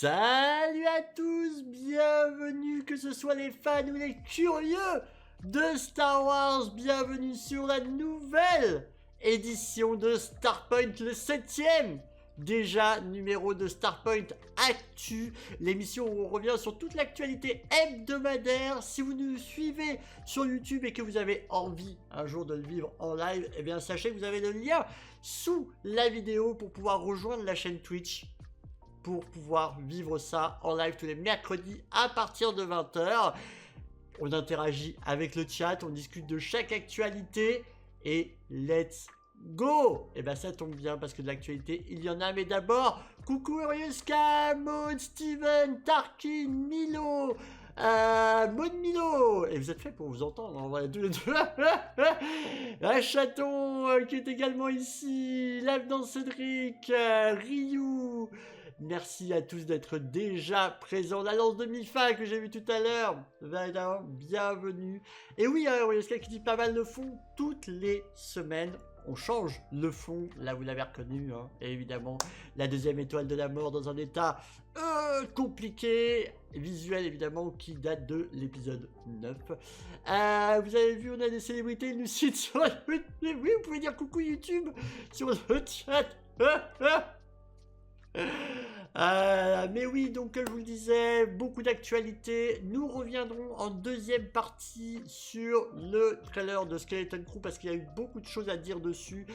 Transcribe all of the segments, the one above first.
Salut à tous, bienvenue que ce soit les fans ou les curieux de Star Wars, bienvenue sur la nouvelle édition de Starpoint, le 7e déjà numéro de Starpoint Actu, l'émission où on revient sur toute l'actualité hebdomadaire. Si vous nous suivez sur YouTube et que vous avez envie un jour de le vivre en live, eh bien sachez que vous avez le lien sous la vidéo pour pouvoir rejoindre la chaîne Twitch pour pouvoir vivre ça en live tous les mercredis à partir de 20 h. On interagit avec le chat, on discute de chaque actualité et let's go! Et ben ça tombe bien parce que de l'actualité il y en a, mais d'abord, coucou Eurioska, Maud, Steven, Tarkin, Milo, Maud Milo, et vous êtes fait pour vous entendre, en vrai, tous les deux. Un chaton qui est également ici, Live dans Cédric, Ryu. Merci à tous d'être déjà présents. La lance de Mifa que j'ai vu tout à l'heure, bienvenue. Et oui, Eurioska qui dit pas mal le fond toutes les semaines. On change le fond, là vous l'avez reconnu, hein. Et évidemment, la deuxième étoile de la mort dans un état compliqué, visuel évidemment, qui date de l'épisode 9. Vous avez vu, on a des célébrités, ils nous citent sur YouTube. Oui, vous pouvez dire coucou YouTube sur le chat. Mais oui, donc comme je vous le disais, beaucoup d'actualités. Nous reviendrons en deuxième partie sur le trailer de Skeleton Crew parce qu'il y a eu beaucoup de choses à dire dessus,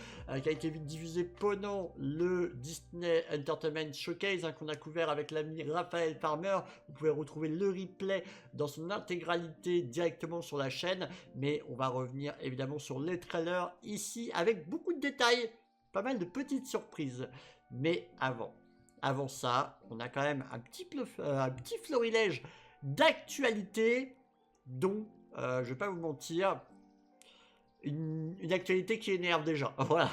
qui a été vite diffusé pendant le Disney Entertainment Showcase, hein, qu'on a couvert avec l'ami Raphaël Farmer. Vous pouvez retrouver le replay dans son intégralité directement sur la chaîne, mais on va revenir évidemment sur les trailers ici avec beaucoup de détails, pas mal de petites surprises. Mais avant ça, on a quand même un petit florilège d'actualités dont, je vais pas vous mentir, une actualité qui énerve déjà. Voilà.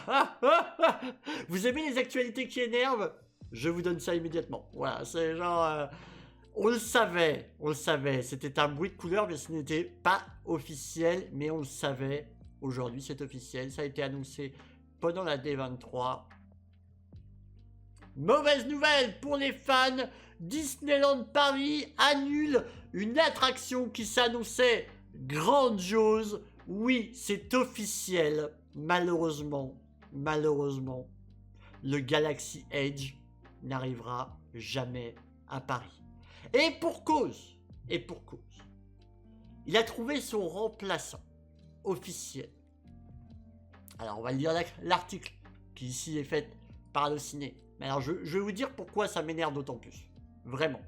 Vous aimez les actualités qui énervent? Je vous donne ça immédiatement. Voilà, c'est genre... on le savait, c'était un bruit de couleur, mais ce n'était pas officiel, mais on le savait. Aujourd'hui, c'est officiel, ça a été annoncé pendant la D23. Mauvaise nouvelle pour les fans, Disneyland Paris annule une attraction qui s'annonçait grandiose. Oui, c'est officiel. Malheureusement, le Galaxy Edge n'arrivera jamais à Paris. Et pour cause. Il a trouvé son remplaçant officiel. Alors, on va lire l'article qui ici est fait par Allociné. Mais alors, je vais vous dire pourquoi ça m'énerve d'autant plus. Vraiment.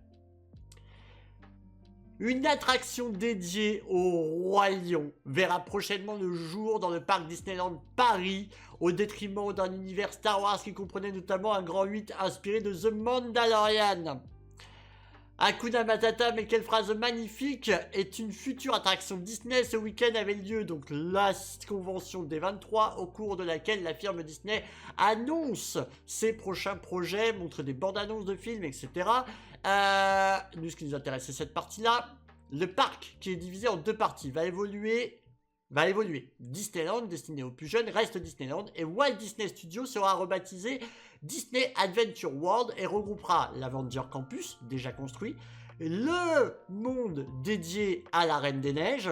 Une attraction dédiée au Roi Lion verra prochainement le jour dans le parc Disneyland Paris, au détriment d'un univers Star Wars qui comprenait notamment un grand 8 inspiré de The Mandalorian. Hakuna Matata, mais quelle phrase magnifique, est une future attraction Disney. Ce week-end avait lieu donc la convention des 23, au cours de laquelle la firme Disney annonce ses prochains projets, montre des bandes annonces de films, etc. Nous, ce qui nous intéresse, c'est cette partie-là. Le parc, qui est divisé en deux parties, va évoluer. Disneyland, destiné aux plus jeunes, reste Disneyland, et Walt Disney Studios sera rebaptisé Disney Adventure World et regroupera l'Avenger Campus, déjà construit, le monde dédié à la Reine des Neiges,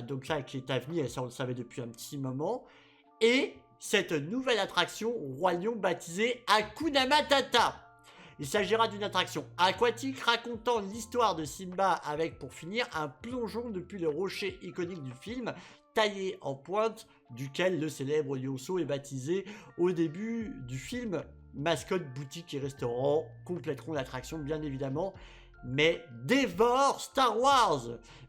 donc là qui est à venir, ça on le savait depuis un petit moment, et cette nouvelle attraction Roi Lion baptisée Hakuna Matata. Il s'agira d'une attraction aquatique racontant l'histoire de Simba avec, pour finir, un plongeon depuis le rocher iconique du film, taillé en pointe, duquel le célèbre lionceau est baptisé au début du film. Mascotte, boutique et restaurant compléteront l'attraction bien évidemment, mais dévore Star Wars.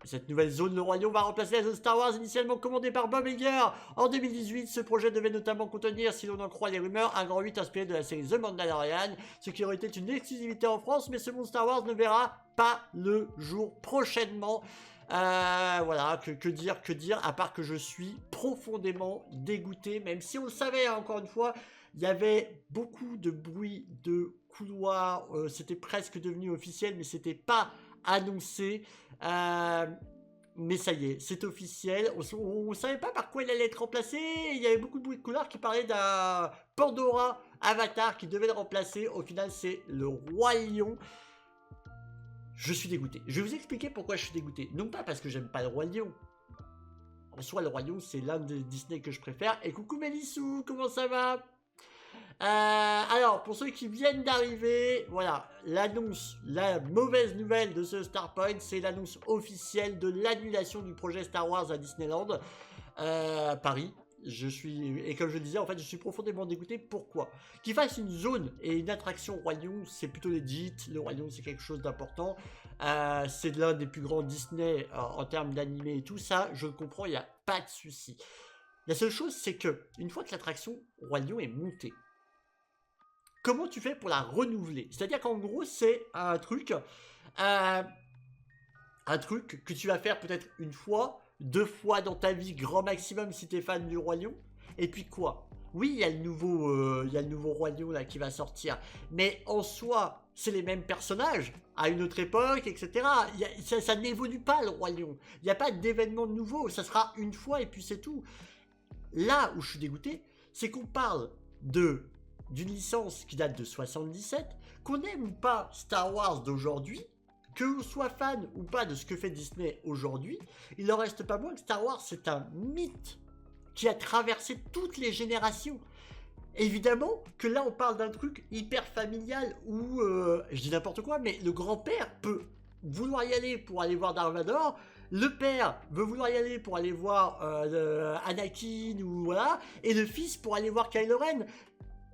Cette nouvelle zone, le Roi Lion, va remplacer la zone Star Wars initialement commandée par Bob Iger. En 2018, ce projet devait notamment contenir, si l'on en croit les rumeurs, un grand 8 inspiré de la série The Mandalorian, ce qui aurait été une exclusivité en France, mais ce monde Star Wars ne verra pas le jour prochainement. Voilà, que dire, à part que je suis profondément dégoûté, même si on le savait, hein, encore une fois, il y avait beaucoup de bruit de couloir, c'était presque devenu officiel, mais c'était pas annoncé. Mais ça y est, c'est officiel. On savait pas par quoi il allait être remplacé. Il y avait beaucoup de bruit de couloir qui parlait d'un Pandora Avatar qui devait le remplacer. Au final, c'est le Roi Lion. Je suis dégoûté. Je vais vous expliquer pourquoi je suis dégoûté. Non pas parce que j'aime pas le Roi Lion. En soi, le Roi Lion, c'est l'un des Disney que je préfère. Et coucou Mélissou, comment ça va? Alors, pour ceux qui viennent d'arriver, voilà, l'annonce, la mauvaise nouvelle de ce Starpoint, c'est l'annonce officielle de l'annulation du projet Star Wars à Disneyland Paris. Et comme je le disais, en fait, je suis profondément dégoûté. Pourquoi? Qu'ils fassent une zone et une attraction Roi Lion, c'est plutôt legit. Le Roi Lion, c'est quelque chose d'important. C'est l'un des plus grands Disney en termes d'animé et tout ça. Je le comprends, il n'y a pas de souci. La seule chose, c'est que une fois que l'attraction Roi Lion est montée, comment tu fais pour la renouveler? C'est-à-dire qu'en gros, c'est un truc que tu vas faire peut-être une fois, 2 fois dans ta vie, grand maximum si t'es fan du Roi Lion. Et puis quoi? Oui, il y a le nouveau Roi Lion là qui va sortir. Mais en soi, c'est les mêmes personnages, à une autre époque, etc. Ça n'évolue pas le Roi Lion. Il n'y a pas d'événement nouveau, ça sera une fois et puis c'est tout. Là où je suis dégoûté, c'est qu'on parle d'une licence qui date de 77, qu'on aime ou pas Star Wars d'aujourd'hui, que l'on soit fan ou pas de ce que fait Disney aujourd'hui, il n'en reste pas moins que Star Wars c'est un mythe qui a traversé toutes les générations. Évidemment que là on parle d'un truc hyper familial où, je dis n'importe quoi, mais le grand-père peut vouloir y aller pour aller voir Darth Vader, le père veut vouloir y aller pour aller voir Anakin ou voilà, et le fils pour aller voir Kylo Ren.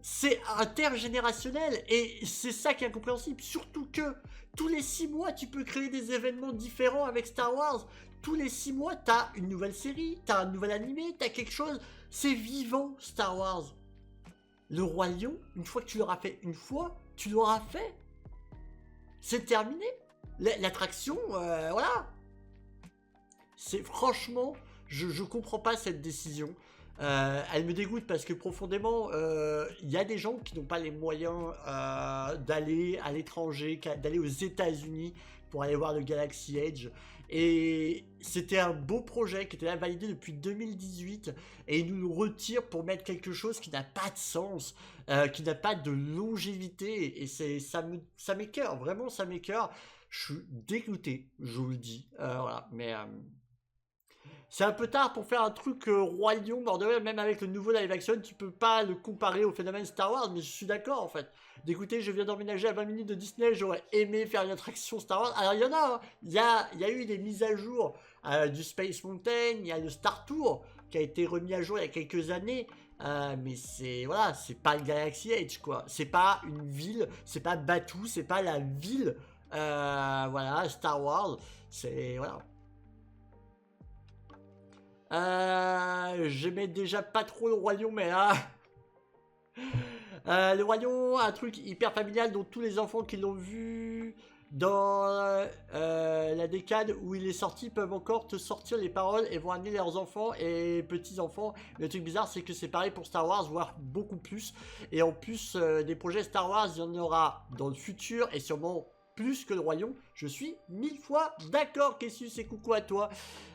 C'est intergénérationnel et c'est ça qui est incompréhensible. Surtout que tous les 6 mois, tu peux créer des événements différents avec Star Wars. Tous les 6 mois, t'as une nouvelle série, t'as un nouvel animé, t'as quelque chose. C'est vivant, Star Wars. Le Roi Lion, une fois que tu l'auras fait une fois, tu l'auras fait. C'est terminé. L'attraction, voilà. C'est franchement, je comprends pas cette décision. Elle me dégoûte parce que profondément, il y a des gens qui n'ont pas les moyens d'aller à l'étranger, d'aller aux États-Unis pour aller voir le Galaxy Edge. Et c'était un beau projet qui était là validé depuis 2018 et ils nous le retirent pour mettre quelque chose qui n'a pas de sens, qui n'a pas de longévité. Et ça m'écoeure, vraiment ça m'écoeure. Je suis dégoûté, je vous le dis. Voilà, mais... c'est un peu tard pour faire un truc Roi Lion, bordel, même avec le nouveau live action, tu peux pas le comparer au phénomène Star Wars, mais je suis d'accord en fait. D'écouter, je viens d'emménager à 20 minutes de Disney, j'aurais aimé faire une attraction Star Wars. Alors il y en a, hein. Il y a eu des mises à jour du Space Mountain, il y a le Star Tour qui a été remis à jour il y a quelques années. Mais voilà, c'est pas le Galaxy Edge quoi. C'est pas une ville, c'est pas Batuu, c'est pas la ville, voilà, Star Wars. C'est, voilà. J'aimais déjà pas trop le Roi Lion, mais là... le Roi Lion, un truc hyper familial dont tous les enfants qui l'ont vu dans la décade où il est sorti peuvent encore te sortir les paroles et vont amener leurs enfants et petits-enfants. Le truc bizarre, c'est que c'est pareil pour Star Wars, voire beaucoup plus. Et en plus, des projets Star Wars, il y en aura dans le futur et sûrement... plus que le Roi Lion, je suis 1000 fois d'accord. Kessus, c'est coucou à toi.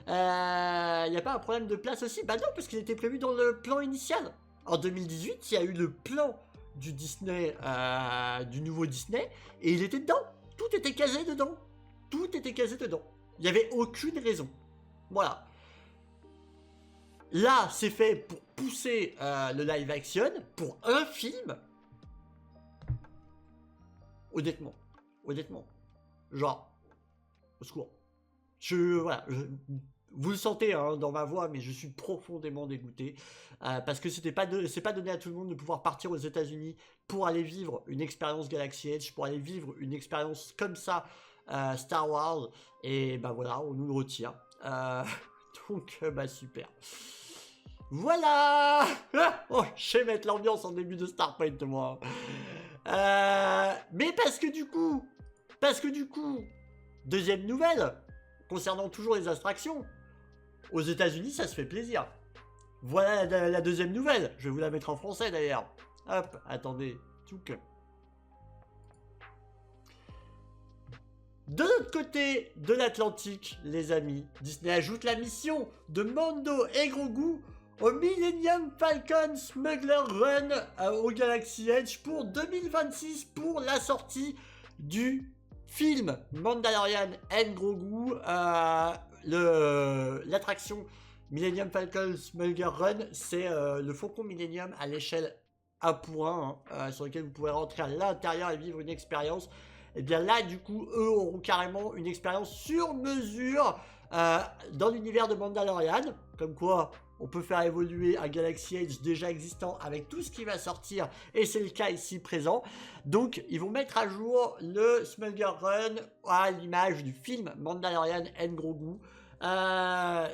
Il n'y a pas un problème de place aussi? Bah non, parce qu'il était prévu dans le plan initial. En 2018, il y a eu le plan du Disney, du nouveau Disney, et il était dedans. Tout était casé dedans. Tout était casé dedans. Il n'y avait aucune raison. Voilà. Là, c'est fait pour pousser le live action, pour un film. Honnêtement, genre, au secours. Voilà, vous le sentez hein, dans ma voix, mais je suis profondément dégoûté parce que c'est pas donné à tout le monde de pouvoir partir aux États-Unis pour aller vivre une expérience Galaxy Edge, pour aller vivre une expérience comme ça Star Wars. Et bah voilà, on nous le retire. Donc bah super. Voilà. Oh, je vais mettre l'ambiance en début de Starpoint moi. Mais parce que du coup, deuxième nouvelle, concernant toujours les attractions, aux États-Unis ça se fait plaisir. Voilà la deuxième nouvelle, je vais vous la mettre en français d'ailleurs. Hop, attendez, tchouk. De l'autre côté de l'Atlantique, les amis, Disney ajoute la mission de Mando et Grogu au Millennium Falcon Smuggler Run au Galaxy Edge pour 2026 pour la sortie du film Mandalorian and Grogu. L'attraction Millennium Falcon Smuggler Run, c'est le Faucon Millennium à l'échelle 1.1 sur lequel vous pouvez rentrer à l'intérieur et vivre une expérience. Et bien là, du coup, eux auront carrément une expérience sur mesure dans l'univers de Mandalorian. Comme quoi, on peut faire évoluer un Galaxy Edge déjà existant avec tout ce qui va sortir. Et c'est le cas ici présent. Donc, ils vont mettre à jour le Smuggler Run à l'image du film Mandalorian and Grogu.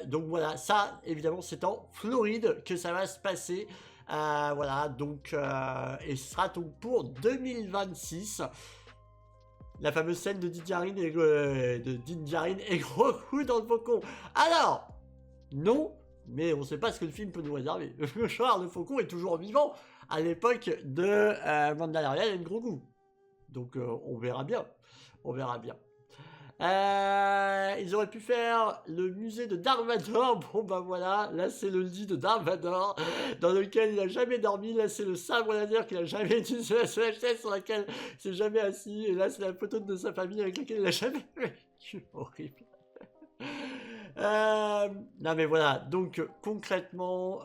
Donc voilà, ça, évidemment, c'est en Floride que ça va se passer. Voilà, donc, et ce sera donc pour 2026. La fameuse scène de Din Djarin et Grogu dans le Faucon. Alors, non, mais on ne sait pas ce que le film peut nous réserver. Le Faucon est toujours vivant à l'époque de Mandalorian et Grogu. Donc, on verra bien. On verra bien. Ils auraient pu faire le musée de Darth Vader. Bon bah voilà, là c'est le lit de Darth Vader dans lequel il n'a jamais dormi. Là c'est le sabre laser qu'il n'a jamais utilisé, la chaise sur laquelle il s'est jamais assis. Et là c'est la photo de sa famille avec laquelle il n'a jamais vécu. Horrible. Non mais voilà, donc concrètement,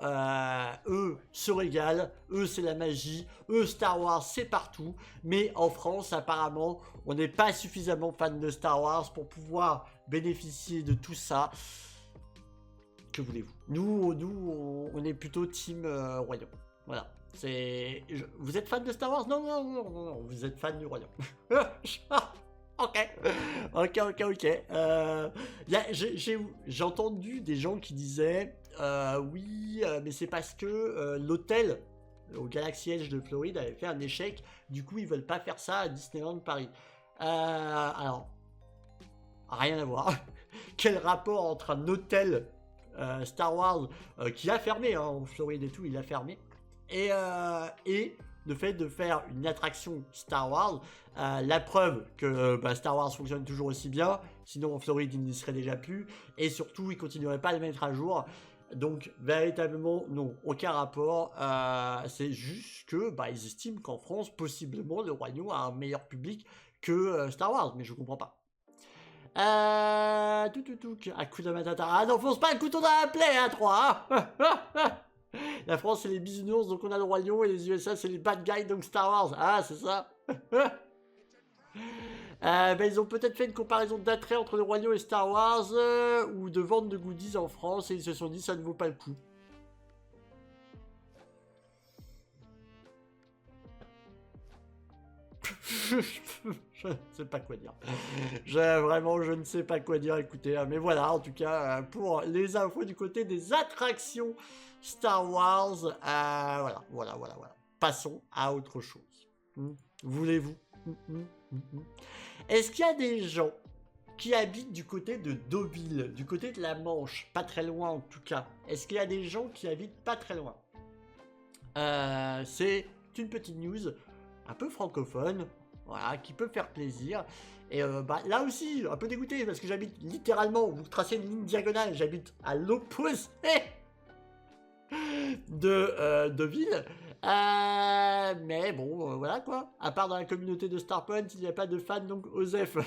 eux se régalent, eux c'est la magie, eux Star Wars c'est partout, mais en France apparemment on n'est pas suffisamment fan de Star Wars pour pouvoir bénéficier de tout ça. Que voulez-vous? Nous on est plutôt team Royaume. Voilà, vous êtes fan de Star Wars? Non, vous êtes fan du Royaume. Ok. J'ai entendu des gens qui disaient oui, mais c'est parce que l'hôtel au Galaxy Edge de Floride avait fait un échec. Du coup, ils veulent pas faire ça à Disneyland Paris. Alors, rien à voir. Quel rapport entre un hôtel Star Wars qui a fermé en Floride et tout, il a fermé, et le fait de faire une attraction Star Wars, la preuve que Star Wars fonctionne toujours aussi bien, sinon en Floride il n'y serait déjà plus, et surtout il continuerait pas à le mettre à jour. Donc véritablement non, aucun rapport, c'est juste que ils estiment qu'en France possiblement le Royaume a un meilleur public que Star Wars, mais je comprends pas. Un coup de matata. Ah non, fonce pas un couteau dans la plaie, hein, 3 hein. La France, c'est les bisounours, donc on a le Royaume, et les USA, c'est les bad guys, donc Star Wars. Ah, c'est ça. Ils ont peut-être fait une comparaison d'attrait entre le Royaume et Star Wars, ou de vente de goodies en France, et ils se sont dit, ça ne vaut pas le coup. Je ne sais pas quoi dire. Je ne sais pas quoi dire, écoutez. Mais voilà, en tout cas, pour les infos du côté des attractions Star Wars, voilà. Passons à autre chose. Voulez-vous? Est-ce qu'il y a des gens qui habitent du côté de Deauville, du côté de la Manche, pas très loin en tout cas? Est-ce qu'il y a des gens qui habitent pas très loin? C'est une petite news un peu francophone, voilà, qui peut faire plaisir. Et là aussi, un peu dégoûté, parce que j'habite littéralement, vous tracez une ligne diagonale, j'habite à l'opposé de ville. Mais bon, voilà quoi. À part dans la communauté de Starpoint, il n'y a pas de fans, donc Osef. On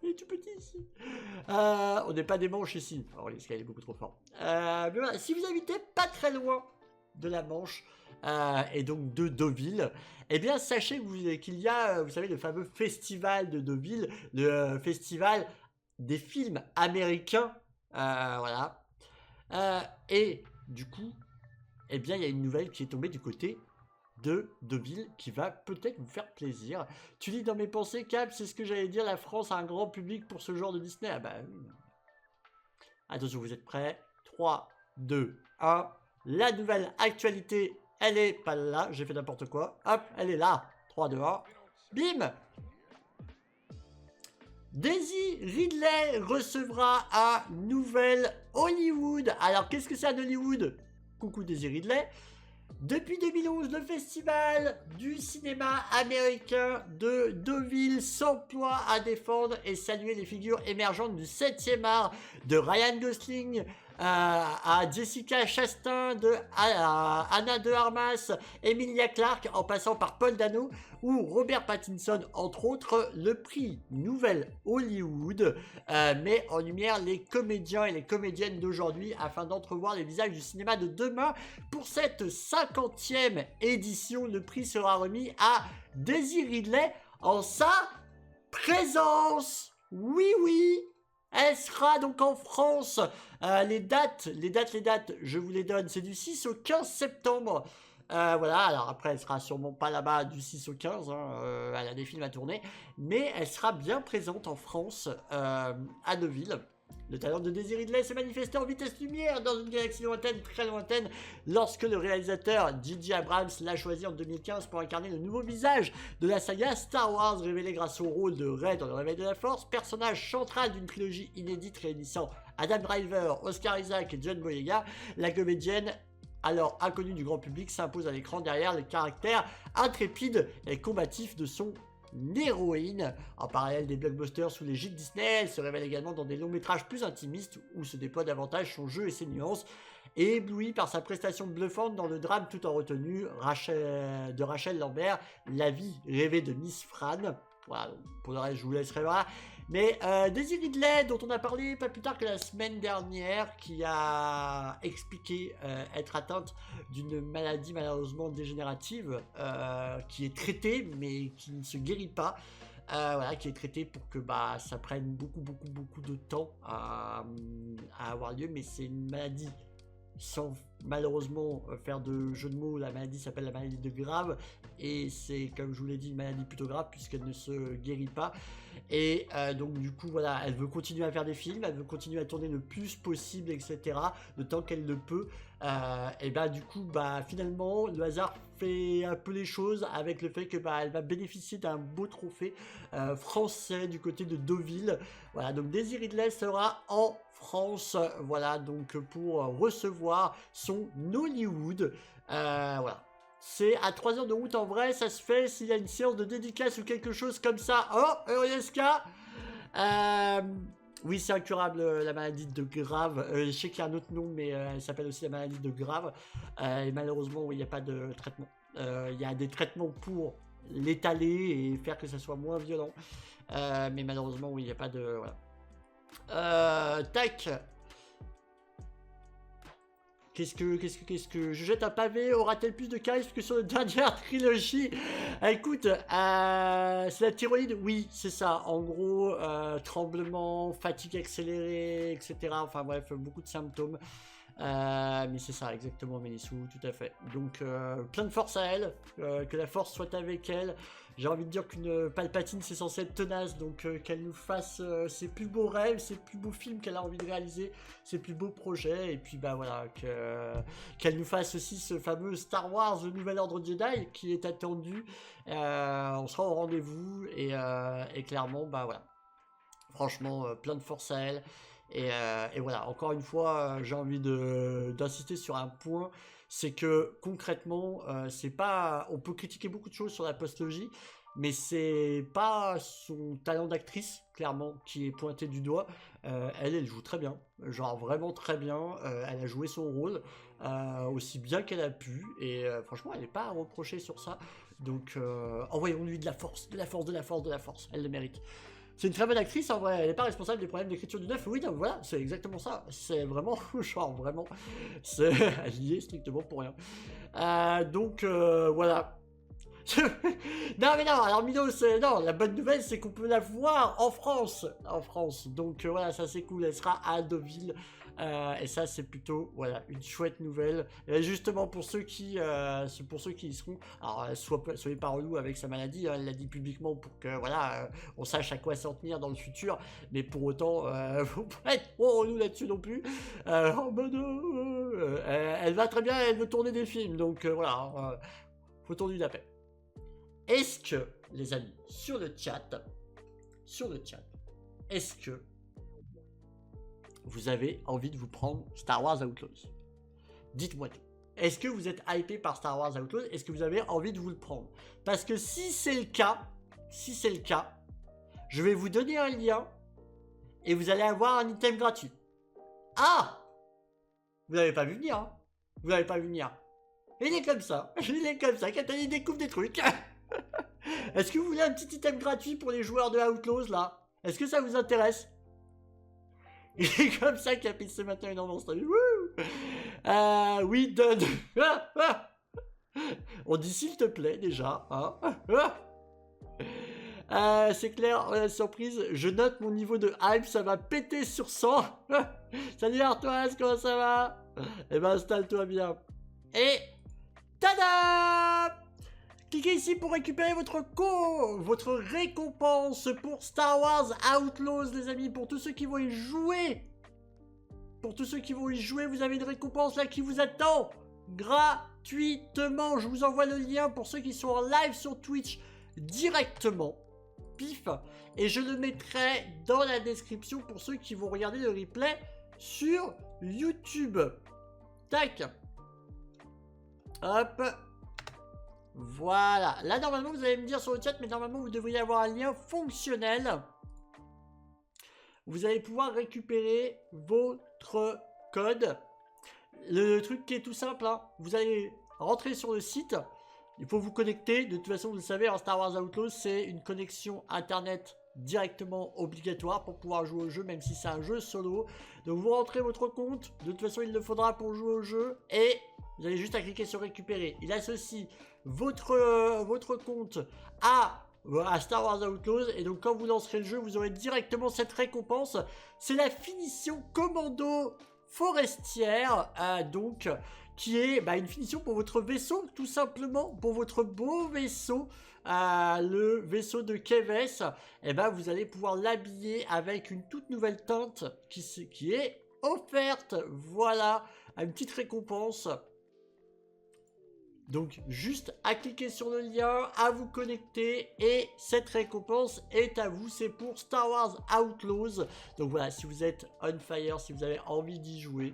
est tout petit ici. On n'est pas des manches ici. Alors, l'escalier est beaucoup trop fort. Mais voilà, si vous habitez pas très loin de la Manche, et donc de Deauville, eh bien sachez qu'il y a, vous savez, le fameux festival de Deauville, le festival des films américains, voilà. Et du coup, eh bien il y a une nouvelle qui est tombée du côté de Deauville qui va peut-être vous faire plaisir. Tu lis dans mes pensées, Cap, c'est ce que j'allais dire, la France a un grand public pour ce genre de Disney. Ah bah oui. Attention, vous êtes prêts? 3, 2, 1... La nouvelle actualité, elle est pas là, j'ai fait n'importe quoi. Hop, elle est là. 3, 2, 1. Bim! Daisy Ridley recevra un nouvel Hollywood. Alors, qu'est-ce que c'est un Hollywood? Coucou Daisy Ridley. Depuis 2011, le festival du cinéma américain de Deauville s'emploie à défendre et saluer les figures émergentes du 7e art, de Ryan Gosling à Jessica Chastain, à Anna de Armas, Emilia Clarke, en passant par Paul Dano ou Robert Pattinson, entre autres. Le prix Nouvelle Hollywood met en lumière les comédiens et les comédiennes d'aujourd'hui afin d'entrevoir les visages du cinéma de demain. Pour cette 50e édition, le prix sera remis à Daisy Ridley en sa présence. Oui, oui, elle sera donc en France. Les dates, je vous les donne. C'est du 6 au 15 septembre. Voilà, alors après, elle sera sûrement pas là-bas du 6 au 15. Elle a des films à tourner. Mais elle sera bien présente en France, à Deauville. Le talent de Daisy Ridley s'est manifesté en vitesse lumière dans une galaxie lointaine, très lointaine, lorsque le réalisateur J.J. Abrams l'a choisi en 2015 pour incarner le nouveau visage de la saga Star Wars, révélé grâce au rôle de Rey dans Le Réveil de la Force, personnage central d'une trilogie inédite réunissant Adam Driver, Oscar Isaac et John Boyega. La comédienne, alors inconnue du grand public, s'impose à l'écran derrière le caractère intrépide et combatif de son héroïne. En parallèle des blockbusters sous l'égide Disney, elle se révèle également dans des longs métrages plus intimistes où se déploie davantage son jeu et ses nuances. Et éblouie par sa prestation bluffante dans le drame tout en retenue de Rachel Lambert, La vie rêvée de Miss Fran. Voilà, pour le reste je vous laisserai voir. Mais Daisy Ridley, dont on a parlé pas plus tard que la semaine dernière, qui a expliqué être atteinte d'une maladie malheureusement dégénérative, qui est traitée mais qui ne se guérit pas. Voilà, qui est traitée pour que ça prenne beaucoup de temps à avoir lieu, mais c'est une maladie sans malheureusement faire de jeu de mots. La maladie s'appelle la maladie de Grave et c'est, comme je vous l'ai dit, une maladie plutôt grave puisqu'elle ne se guérit pas. Et donc du coup voilà, elle veut continuer à faire des films, elle veut continuer à tourner le plus possible, etc. le temps qu'elle le peut. Et du coup finalement le hasard fait un peu les choses avec le fait que elle va bénéficier d'un beau trophée français du côté de Deauville. Voilà, donc Daisy Ridley sera en France, voilà, donc pour recevoir son Hollywood. Voilà. C'est à 3 heures de route en vrai, ça se fait s'il y a une séance de dédicace ou quelque chose comme ça. Oh, Eurieska. Oui, c'est incurable, la maladie de Grave. Je sais qu'il y a un autre nom, mais elle s'appelle aussi la maladie de Grave. Et malheureusement, oui, il n'y a pas de traitement. Il y a des traitements pour l'étaler et faire que ça soit moins violent. Mais malheureusement, oui, il n'y a pas de... Voilà. Tac. Qu'est-ce que je jette un pavé, aura-t-elle plus de charisme que sur la dernière trilogie? Écoute, c'est la thyroïde? Oui, c'est ça. En gros, tremblement, fatigue accélérée, etc. Enfin bref, beaucoup de symptômes. Mais c'est ça, exactement, Mélissou, tout à fait. Donc, plein de force à elle, que la force soit avec elle. J'ai envie de dire qu'une Palpatine, c'est censé être tenace, donc qu'elle nous fasse ses plus beaux rêves, ses plus beaux films qu'elle a envie de réaliser, ses plus beaux projets, et puis voilà, qu'elle nous fasse aussi ce fameux Star Wars, le Nouvel Ordre Jedi, qui est attendu. On sera au rendez-vous, et clairement, voilà. Franchement, plein de force à elle. Et voilà, encore une fois, j'ai envie d'insister sur un point, c'est que concrètement, c'est pas, on peut critiquer beaucoup de choses sur la postlogie, mais c'est pas son talent d'actrice, clairement, qui est pointé du doigt. Elle joue très bien, genre vraiment très bien. Elle a joué son rôle aussi bien qu'elle a pu, et franchement, elle n'est pas à reprocher sur ça. Donc, envoyons-lui de la force, de la force, de la force, de la force. Elle le mérite. C'est une très bonne actrice, en vrai, elle n'est pas responsable des problèmes d'écriture du 9. Oui, non, voilà, c'est exactement ça. C'est vraiment, genre, vraiment, c'est lié strictement pour rien. Donc, voilà. Non, mais non, alors Mino, non, la bonne nouvelle, c'est qu'on peut la voir en France. Donc, voilà, ça c'est cool, elle sera à Deauville. Et ça, c'est plutôt, voilà, une chouette nouvelle. Et justement, pour ceux qui y seront, alors, soyez pas relou avec sa maladie, hein, elle l'a dit publiquement pour que, voilà, on sache à quoi s'en tenir dans le futur. Mais pour autant, faut pas être trop relou là-dessus non plus. Elle va très bien, elle veut tourner des films, donc voilà, faut tourner la paix. Est-ce que, les amis, sur le chat, est-ce que vous avez envie de vous prendre Star Wars Outlaws? Dites-moi tout. est-ce que vous êtes hypé par Star Wars Outlaws? Est-ce que vous avez envie de vous le prendre? Parce que si c'est le cas, je vais vous donner un lien et vous allez avoir un item gratuit. Ah! Vous n'avez pas vu venir, hein? Vous n'avez pas vu venir. Il est comme ça. Il est comme ça. Quand il découvre des trucs. Est-ce que vous voulez un petit item gratuit pour les joueurs de Outlaws, là? Est-ce que ça vous intéresse? Il est comme ça qu'il a pris ce matin une ambiance. Oui, donne. On dit s'il te plaît, déjà. Hein. C'est clair, surprise, je note mon niveau de hype, ça va péter sur 100. Salut Artoise, comment ça va? Eh ben installe-toi bien. Et tada! Cliquez ici pour récupérer votre récompense pour Star Wars Outlaws, les amis, pour tous ceux qui vont y jouer. Pour tous ceux qui vont y jouer, vous avez une récompense là qui vous attend gratuitement. Je vous envoie le lien pour ceux qui sont en live sur Twitch directement. Pif. Et je le mettrai dans la description pour ceux qui vont regarder le replay sur YouTube. Tac. Hop. Voilà. Là, normalement, vous allez me dire sur le chat, mais normalement, vous devriez avoir un lien fonctionnel. Vous allez pouvoir récupérer votre code. Le truc qui est tout simple, hein. Vous allez rentrer sur le site. Il faut vous connecter. De toute façon, vous le savez, en Star Wars Outlaws, c'est une connexion Internet directement obligatoire pour pouvoir jouer au jeu, même si c'est un jeu solo. Donc, vous rentrez votre compte. De toute façon, il le faudra pour jouer au jeu. Et vous avez juste à cliquer sur récupérer. Il associe votre compte à Star Wars Outlaws. Et donc, quand vous lancerez le jeu, vous aurez directement cette récompense. C'est la finition commando forestière. Donc, qui est une finition pour votre vaisseau, tout simplement, pour votre beau vaisseau, le vaisseau de Keves. Et vous allez pouvoir l'habiller avec une toute nouvelle teinte qui est offerte. Voilà, une petite récompense. Donc, juste à cliquer sur le lien, à vous connecter, et cette récompense est à vous. C'est pour Star Wars Outlaws. Donc voilà, si vous êtes on fire, si vous avez envie d'y jouer.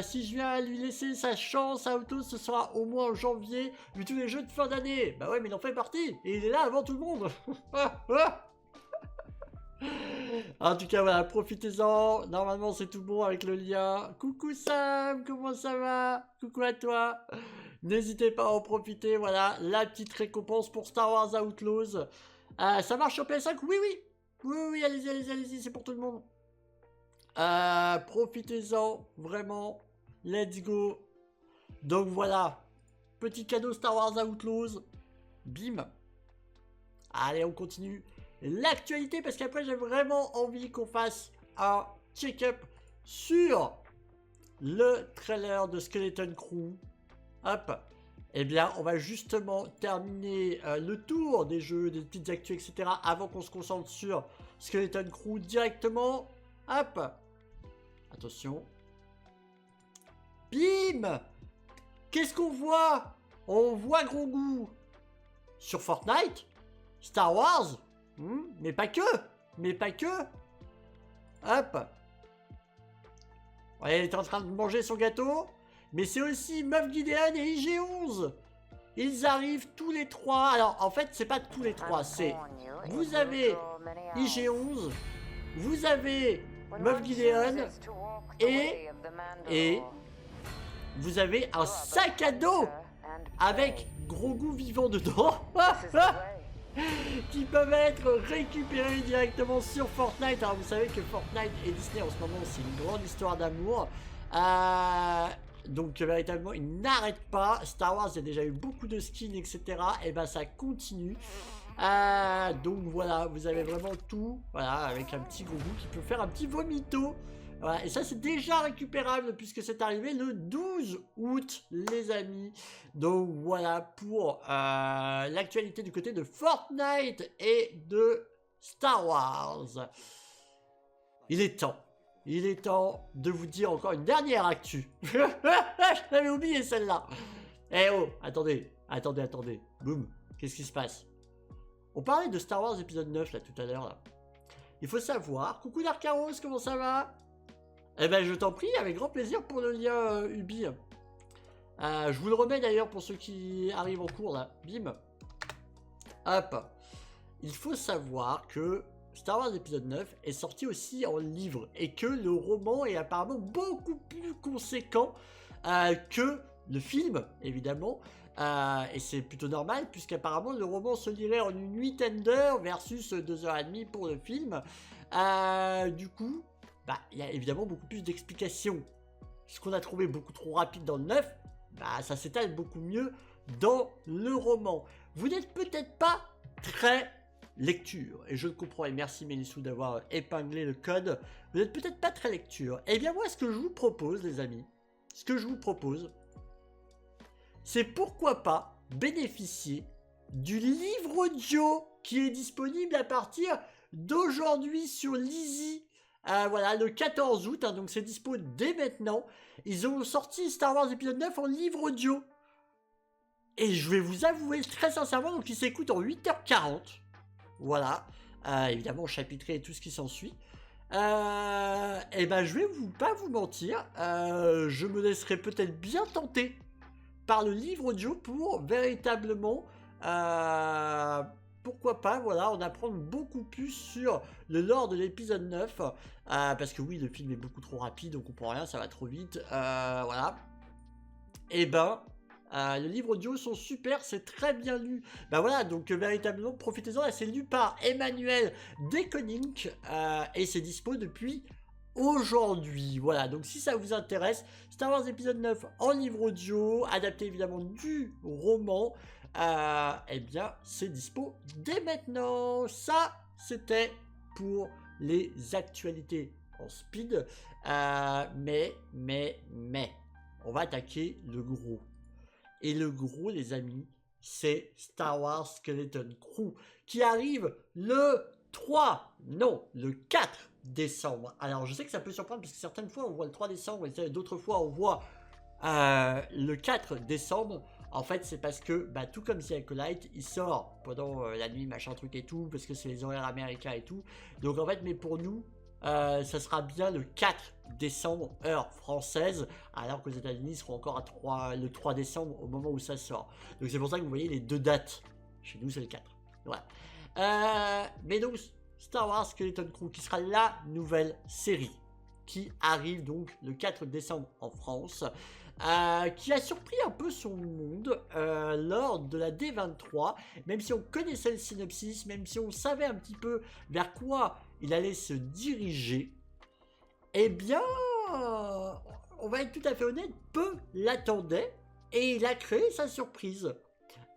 Si je viens lui laisser sa chance à Outlaws, ce sera au moins en janvier, vu tous les jeux de fin d'année. Bah ouais, mais il en fait partie, et il est là avant tout le monde. En tout cas, voilà, profitez-en. Normalement, c'est tout bon avec le lien. Coucou Sam, comment ça va? Coucou à toi. N'hésitez pas à en profiter. Voilà, la petite récompense pour Star Wars Outlaws. Ça marche sur PS5? Oui, oui. Oui, oui, allez-y, allez-y, allez-y, c'est pour tout le monde. Profitez-en, vraiment. Let's go. Donc voilà, petit cadeau Star Wars Outlaws. Bim. Allez, on continue l'actualité, parce qu'après j'ai vraiment envie qu'on fasse un check-up sur le trailer de Skeleton Crew. Hop. Eh bien, on va justement terminer le tour des jeux, des petites actus, etc. avant qu'on se concentre sur Skeleton Crew directement. Hop. Attention. Bim. Qu'est-ce qu'on voit? On voit Grogu sur Fortnite, Star Wars. Mais pas que. Mais pas que. Hop. Ouais, elle est en train de manger son gâteau. Mais c'est aussi Moff Gideon et IG-11. Ils arrivent tous les trois. Alors, en fait, c'est pas tous les trois. C'est... Vous avez IG-11. Vous avez Moff Gideon. Et... vous avez un sac à dos avec Grogu vivant dedans. Qui peuvent être récupérés directement sur Fortnite. Alors vous savez que Fortnite et Disney en ce moment c'est une grande histoire d'amour. Donc véritablement ils n'arrêtent pas. Star Wars il y a déjà eu beaucoup de skins etc. Et ça continue. Donc voilà, vous avez vraiment tout. Voilà, avec un petit Grogu qui peut faire un petit vomito. Voilà, et ça c'est déjà récupérable puisque c'est arrivé le 12 août les amis. Donc voilà pour l'actualité du côté de Fortnite et de Star Wars. Il est temps de vous dire encore une dernière actu. Je l'avais oublié celle-là. Eh oh, attendez. Boum, qu'est-ce qui se passe? On parlait de Star Wars épisode 9 là tout à l'heure. Il faut savoir, coucou Darkaros, comment ça va? Eh ben, je t'en prie, avec grand plaisir pour le lien Ubi. Je vous le remets d'ailleurs pour ceux qui arrivent en cours là. Bim. Hop. Il faut savoir que Star Wars épisode 9 est sorti aussi en livre et que le roman est apparemment beaucoup plus conséquent que le film, évidemment. Et c'est plutôt normal puisqu'apparemment le roman se lirait en une huitaine d'heures versus 2h30 pour le film. Du coup, bah, il y a évidemment beaucoup plus d'explications. Ce qu'on a trouvé beaucoup trop rapide dans le 9, bah, ça s'étale beaucoup mieux dans le roman. Vous n'êtes peut-être pas très lecture, et je le comprends, et merci Mélissou d'avoir épinglé le code. Vous n'êtes peut-être pas très lecture. Eh bien moi, ce que je vous propose, les amis, ce que je vous propose, c'est pourquoi pas bénéficier du livre audio qui est disponible à partir d'aujourd'hui sur Lizzy. Voilà, le 14 août, hein, donc c'est dispo dès maintenant. Ils ont sorti Star Wars épisode 9 en livre audio. Et je vais vous avouer très sincèrement, donc il s'écoute en 8h40. Voilà, évidemment chapitré et tout ce qui s'ensuit. Et ben je vais pas vous mentir, je me laisserai peut-être bien tenter par le livre audio pour véritablement, pourquoi pas, voilà, en apprendre beaucoup plus sur le lore de l'épisode 9, parce que oui, le film est beaucoup trop rapide, on comprend rien, ça va trop vite, voilà. Et ben, les livres audio sont super, c'est très bien lu. Bah voilà, donc véritablement, profitez-en, là c'est lu par Emmanuel Deconink, et c'est dispo depuis aujourd'hui. Voilà, donc si ça vous intéresse, Star Wars épisode 9 en livre audio, adapté évidemment du roman, eh bien c'est dispo dès maintenant. Ça, c'était pour les actualités en speed, mais, on va attaquer le gros. Et le gros, les amis, c'est Star Wars Skeleton Crew, qui arrive le 4 décembre. Alors, je sais que ça peut surprendre, parce que certaines fois, on voit le 3 décembre, et d'autres fois, on voit le 4 décembre. En fait, c'est parce que, bah, tout comme The Acolyte, il sort pendant la nuit, machin truc et tout, parce que c'est les horaires américains et tout. Donc, en fait, mais pour nous, ça sera bien le 4 décembre, heure française, alors qu'aux États-Unis, ils seront encore le 3 décembre au moment où ça sort. Donc, c'est pour ça que vous voyez les deux dates. Chez nous, c'est le 4. Voilà. Mais donc, Star Wars Skeleton Crew, qui sera la nouvelle série, qui arrive donc le 4 décembre en France, qui a surpris un peu son monde lors de la D23, même si on connaissait le synopsis, même si on savait un petit peu vers quoi il allait se diriger, eh bien, on va être tout à fait honnête, peu l'attendaient, et il a créé sa surprise.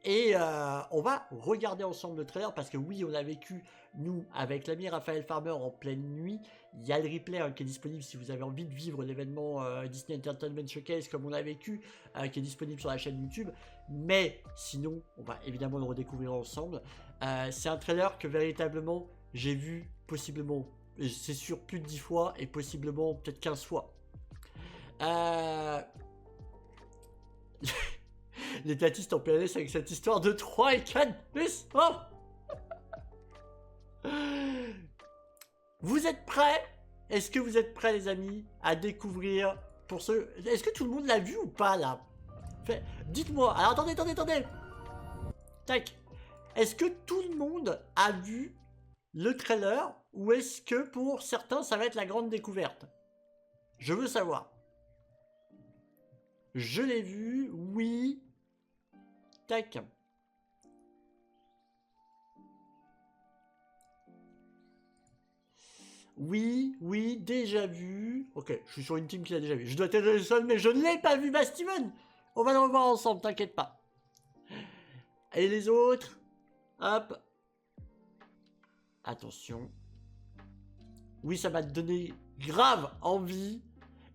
Et on va regarder ensemble le trailer, parce que oui, on a vécu, nous, avec l'ami Raphaël Farmer en pleine nuit. Il y a le replay qui est disponible si vous avez envie de vivre l'événement Disney Entertainment Showcase comme on l'a vécu, qui est disponible sur la chaîne YouTube. Mais sinon, on va évidemment le redécouvrir ensemble. C'est un trailer que véritablement j'ai vu possiblement, c'est sûr, plus de 10 fois et possiblement peut-être 15 fois. Les platistes en PLS avec cette histoire de 3 et 4 décembre. Vous êtes prêts? Est-ce que vous êtes prêts, les amis, à découvrir pour ceux... Est-ce que tout le monde l'a vu ou pas, là? Dites-moi. Alors, attendez. Tac. Est-ce que tout le monde a vu le trailer ou est-ce que pour certains, ça va être la grande découverte? Je veux savoir. Je l'ai vu, oui. Tac. Oui, déjà vu. Ok, je suis sur une team qui l'a déjà vu. Je dois être le seul, mais je ne l'ai pas vu, bah Steven. On va le revoir ensemble, t'inquiète pas. Et les autres? Hop. Attention. Oui, ça m'a donné grave envie.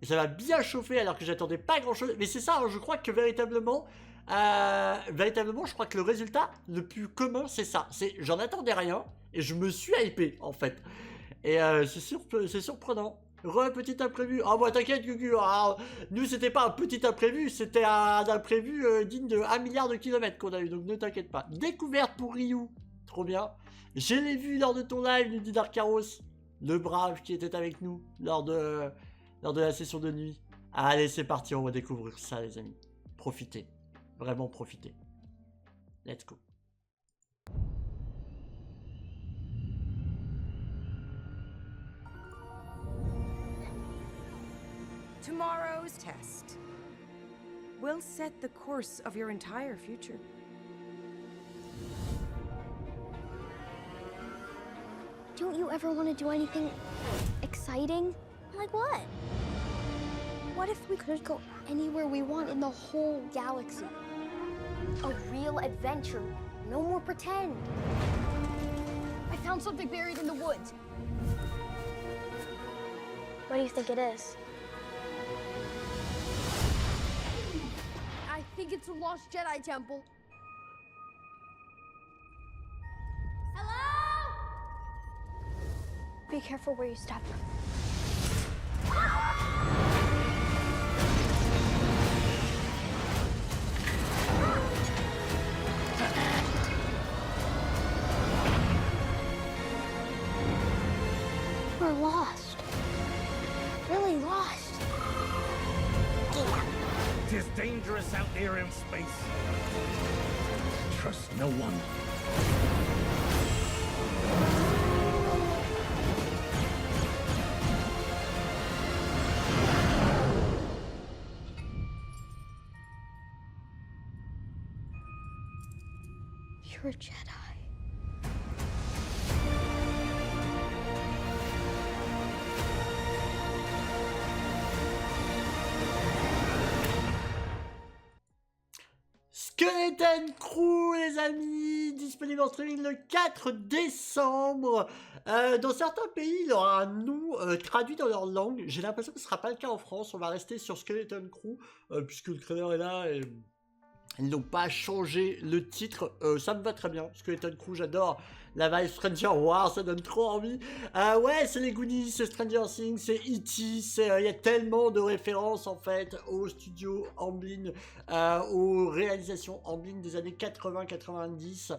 Et ça m'a bien chauffé alors que j'attendais pas grand chose. Mais c'est ça, hein, je crois que véritablement, je crois que le résultat le plus commun, c'est ça. J'en attendais rien et je me suis hypé en fait. Et c'est surprenant. Petit imprévu. Ah, bah t'inquiète, Gugu. Ah, nous, c'était pas un petit imprévu, c'était un imprévu digne de 1 milliard de kilomètres qu'on a eu. Donc ne t'inquiète pas. Découverte pour Ryu. Trop bien. Je l'ai vu lors de ton live, nous dit Darkaros. Le brave qui était avec nous lors de lors de la session de nuit. Allez, c'est parti, on va découvrir ça, les amis. Profitez. Vraiment profitez. Let's go. Tomorrow's test will set the course of your entire future. Don't you ever want to do anything exciting? Like what? What if we could go anywhere we want in the whole galaxy? A real adventure. No more pretend. I found something buried in the woods. What do you think it is? I think it's a lost Jedi temple. Hello? Be careful where you step. We're lost. Really lost. It is dangerous out there in space. Trust no one. You're a Jedi. Skeleton Crew, les amis, disponible en streaming le 4 décembre. Dans certains pays, il aura un nom traduit dans leur langue. J'ai l'impression que ce ne sera pas le cas en France. On va rester sur Skeleton Crew, puisque le trailer est là et ils n'ont pas changé le titre. Ça me va très bien. Skeleton Crew, j'adore. La vibe Stranger Wars, ça donne trop envie. Ouais, c'est les Goonies, c'est Stranger Things, c'est E.T. Il y a tellement de références en fait au studio Amblin, aux réalisations Amblin des années 80-90.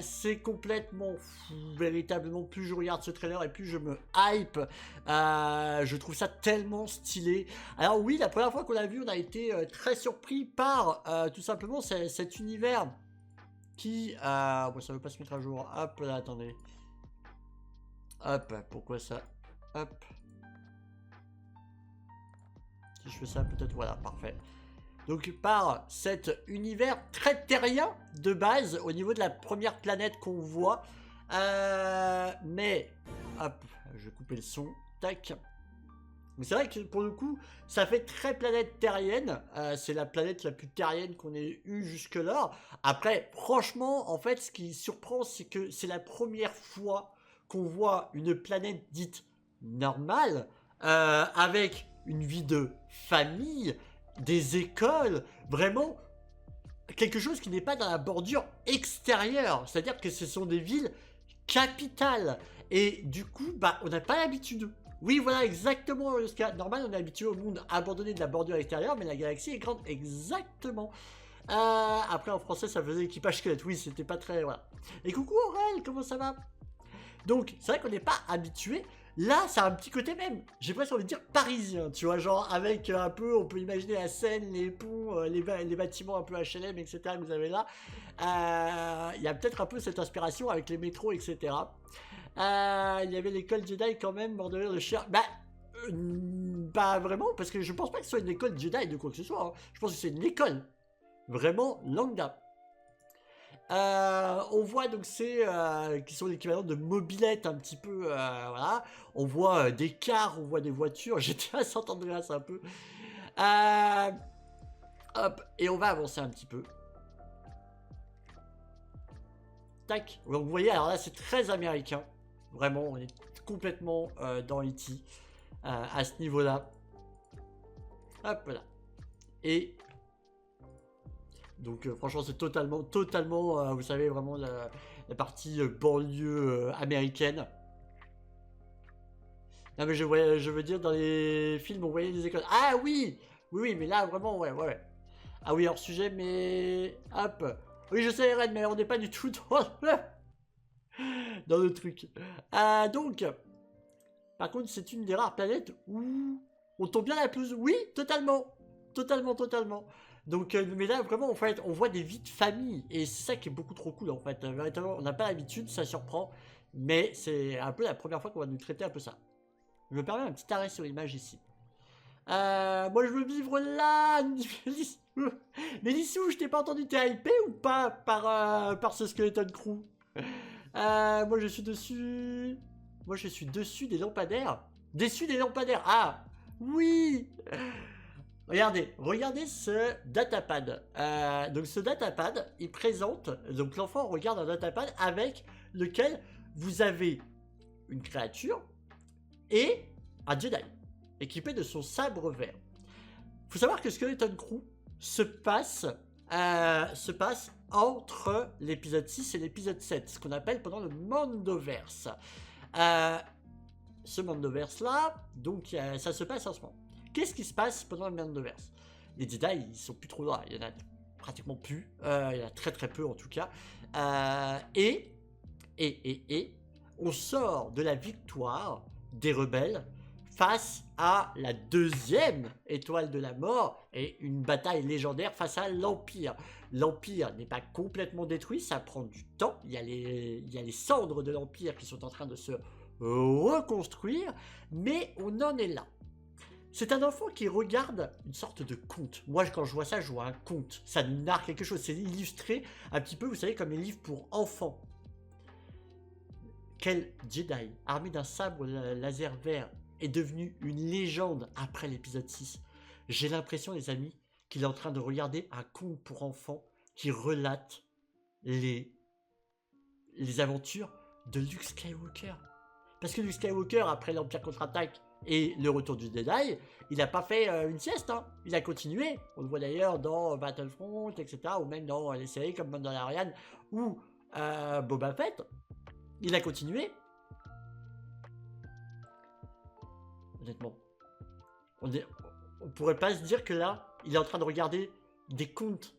C'est complètement fou, véritablement. Plus je regarde ce trailer et plus je me hype. Je trouve ça tellement stylé. Alors oui, la première fois qu'on l'a vu, on a été très surpris par tout simplement cet univers qui... bon, ça veut pas se mettre à jour. Hop, là, attendez. Hop, pourquoi ça? Hop. Si je fais ça, peut-être, voilà, parfait. Donc, par cet univers très terrien de base, au niveau de la première planète qu'on voit. Mais, hop, je vais couper le son. Tac. Mais c'est vrai que pour le coup, ça fait très planète terrienne. C'est la planète la plus terrienne qu'on ait eue jusque-là. Après, franchement, en fait, ce qui surprend, c'est que c'est la première fois qu'on voit une planète dite normale, avec une vie de famille, des écoles, vraiment quelque chose qui n'est pas dans la bordure extérieure. C'est-à-dire que ce sont des villes capitales. Et du coup, bah, on n'a pas l'habitude. Oui, voilà, exactement ce cas normal. On est habitué au monde abandonné de la bordure extérieure, mais la galaxie est grande, exactement. Après, en français, ça faisait équipage squelette. Oui, c'était pas très... Voilà. Et coucou Aurel, comment ça va? Donc, c'est vrai qu'on n'est pas habitué. Là, ça a un petit côté même, j'ai presque envie de dire parisien, tu vois, genre avec un peu, on peut imaginer la Seine, les ponts, les bâtiments un peu HLM, etc. que vous avez là. Il y a peut-être un peu cette inspiration avec les métros, etc. Il y avait l'école Jedi quand même, bord de rire de chien. Bah, pas vraiment, parce que je pense pas que ce soit une école Jedi de quoi que ce soit. Hein. Je pense que c'est une école vraiment lambda. On voit donc ces qui sont l'équivalent de mobylettes un petit peu, voilà. On voit des cars, on voit des voitures. J'étais à San Andreas un peu. Hop, et on va avancer un petit peu. Tac. Donc vous voyez, alors là c'est très américain. Vraiment, on est complètement dans E.T. À ce niveau-là. Hop là. Et donc franchement c'est totalement, vous savez, vraiment la partie banlieue américaine. Non mais je veux dire, dans les films on voyait des écoles. Ah oui. Oui, mais là vraiment, ouais. Ah oui, hors sujet, mais... Hop. Oui, je sais, Red, mais on n'est pas du tout dans le truc. Donc... Par contre, c'est une des rares planètes où on tombe bien la pelouse. Oui, totalement. Totalement, totalement. Donc, mais là, vraiment, en fait, on voit des vies de famille. Et c'est ça qui est beaucoup trop cool, en fait. Véritablement, on n'a pas l'habitude, ça surprend. Mais c'est un peu la première fois qu'on va nous traiter un peu ça. Je me permets un petit arrêt sur l'image ici. Moi, je veux vivre là. Mais Lissou, je t'ai pas entendu, t'es hypé ou pas par ce Skeleton Crew? Moi, je suis dessus. Moi, je suis dessus des lampadaires. Dessus des lampadaires. Ah, oui. Regardez ce datapad. Donc ce datapad, il présente, donc l'enfant regarde un datapad avec lequel vous avez une créature et un Jedi équipé de son sabre vert. Faut savoir que Skeleton Crew se passe entre l'épisode 6 et l'épisode 7, ce qu'on appelle pendant le Mandoverse. Ce Mandoverse là, donc ça se passe en ce moment. Qu'est-ce qui se passe pendant le Mandoverse? Les Jedi, ils sont plus trop là, il y en a pratiquement plus, il y en a très très peu en tout cas. Et on sort de la victoire des rebelles face à la deuxième étoile de la mort et une bataille légendaire face à l'Empire. L'Empire n'est pas complètement détruit, ça prend du temps, il y a les cendres de l'Empire qui sont en train de se reconstruire, mais on en est là. C'est un enfant qui regarde une sorte de conte. Moi, quand je vois ça, je vois un conte. Ça narre quelque chose. C'est illustré un petit peu, vous savez, comme les livres pour enfants. Quel Jedi, armé d'un sabre laser vert, est devenu une légende après l'épisode 6? J'ai l'impression, les amis, qu'il est en train de regarder un conte pour enfants qui relate les aventures de Luke Skywalker. Parce que Luke Skywalker, après l'Empire contre-attaque, et le retour du Jedi, il n'a pas fait une sieste, hein. Il a continué. On le voit d'ailleurs dans Battlefront, etc. Ou même dans les séries comme Mandalorian ou Boba Fett. Il a continué. Honnêtement, on pourrait pas se dire que là, il est en train de regarder des contes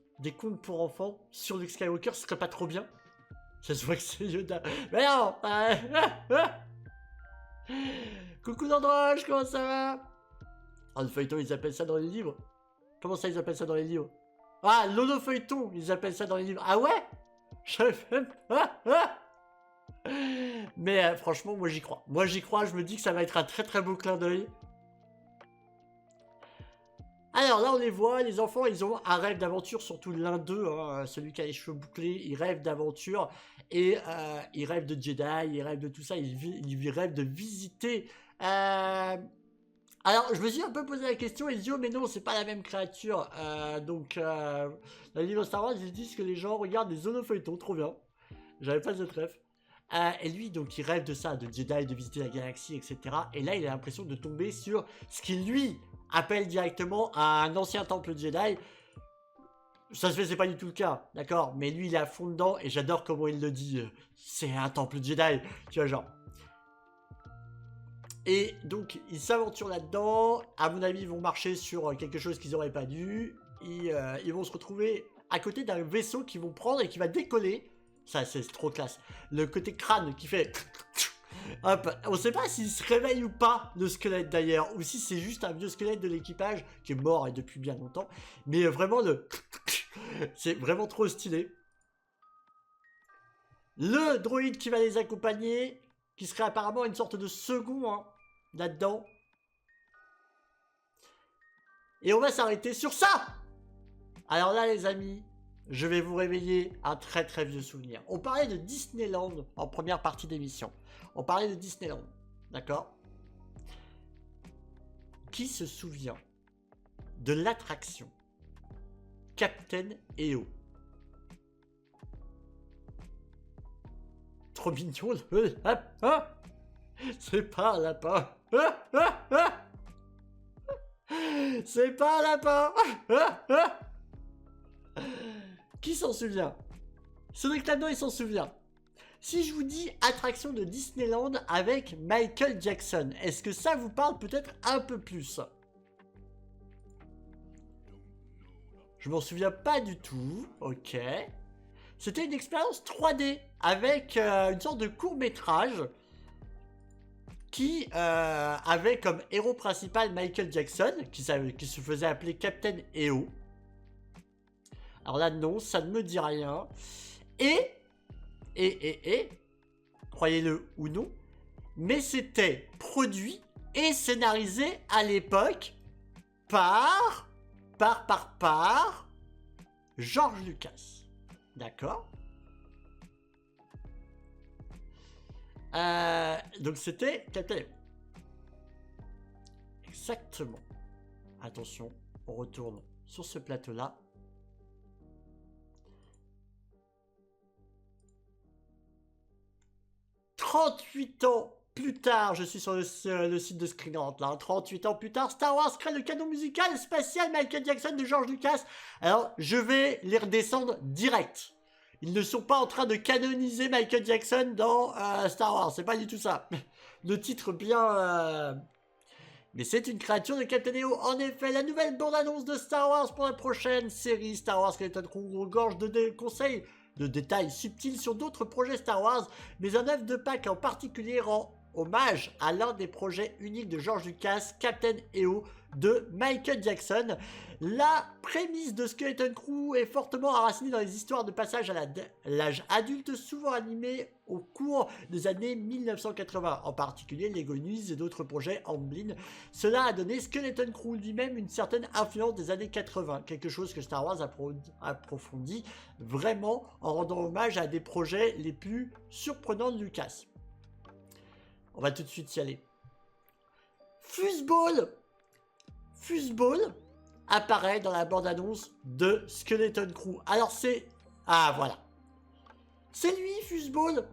pour enfants sur Luke Skywalker. Ce serait pas trop bien? Ça se voit que c'est Yoda. Mais non. Coucou Nandroche, comment ça va? Ah, le feuilleton, ils appellent ça dans les livres. Comment ça, ils appellent ça dans les livres? Ah, l'holo-feuilleton, ils appellent ça dans les livres. Ah ouais? Je savais même pas. Mais franchement, moi j'y crois. Moi j'y crois, je me dis que ça va être un très très beau clin d'œil. Alors là, on les voit, les enfants, ils ont un rêve d'aventure, surtout l'un d'eux, hein, celui qui a les cheveux bouclés, il rêve d'aventure, et il rêve de Jedi, il rêve de tout ça, il rêve de visiter. Alors, je me suis un peu posé la question, et mais non, c'est pas la même créature. Donc, dans les livres Star Wars, ils disent que les gens regardent des holofeuilletons, trop bien. J'avais pas cette ref. Et lui, donc, il rêve de ça, de Jedi, de visiter la galaxie, etc. Et là, il a l'impression de tomber sur ce qui, lui, appelle directement un ancien temple Jedi. Ça se fait, c'est pas du tout le cas, d'accord? Mais lui, il est à fond dedans, et j'adore comment il le dit. C'est un temple Jedi, tu vois, genre. Et donc, ils s'aventurent là-dedans. À mon avis, ils vont marcher sur quelque chose qu'ils auraient pas dû. Ils vont se retrouver à côté d'un vaisseau qu'ils vont prendre et qui va décoller. Ça, c'est trop classe. Le côté crâne qui fait... Hop, on sait pas s'il se réveille ou pas, le squelette d'ailleurs, ou si c'est juste un vieux squelette de l'équipage qui est mort et depuis bien longtemps. Mais vraiment, c'est vraiment trop stylé. Le droïde qui va les accompagner, qui serait apparemment une sorte de second, hein, là-dedans. Et on va s'arrêter sur ça. Alors là, les amis, je vais vous réveiller un très très vieux souvenir. On parlait de Disneyland en première partie d'émission. On parlait de Disneyland, d'accord? Qui se souvient de l'attraction Captain EO? Trop mignon le lapin. C'est pas un lapin. C'est pas un lapin. Qui s'en souvient? Sonic Labdo, il s'en souvient. Si je vous dis attraction de Disneyland avec Michael Jackson, est-ce que ça vous parle peut-être un peu plus? Je m'en souviens pas du tout. Ok. C'était une expérience 3D avec une sorte de court-métrage qui avait comme héros principal Michael Jackson, qui se faisait appeler Captain EO. Alors là, non, ça ne me dit rien. Et, croyez-le ou non, mais c'était produit et scénarisé à l'époque par George Lucas. D'accord? Donc c'était Captain EO. Exactement. Attention, on retourne sur ce plateau-là. « 38 ans plus tard, je suis sur le site de Screen Rant, là. 38 ans plus tard, Star Wars crée le canon musical spatial Michael Jackson de George Lucas. » Alors, je vais les redescendre direct. Ils ne sont pas en train de canoniser Michael Jackson dans Star Wars. C'est pas du tout ça. Le titre bien... Mais c'est une créature de Captain EO. En effet, la nouvelle bande-annonce de Star Wars pour la prochaine série Star Wars Skeleton Crew regorge de conseils, de détails subtils sur d'autres projets Star Wars, mais un œuf de Pâques en particulier rend hommage à l'un des projets uniques de George Lucas, Captain EO de Michael Jackson. La prémisse de Skeleton Crew est fortement enracinée dans les histoires de passage à l'âge adulte, souvent animées au cours des années 1980, en particulier Lego News et d'autres projets Amblin. Cela a donné Skeleton Crew lui-même une certaine influence des années 80, quelque chose que Star Wars approfondit vraiment en rendant hommage à des projets les plus surprenants de Lucas. On va tout de suite y aller. Fuzzball apparaît dans la bande-annonce de Skeleton Crew. Alors c'est... Ah, voilà. C'est lui, Fuzzball.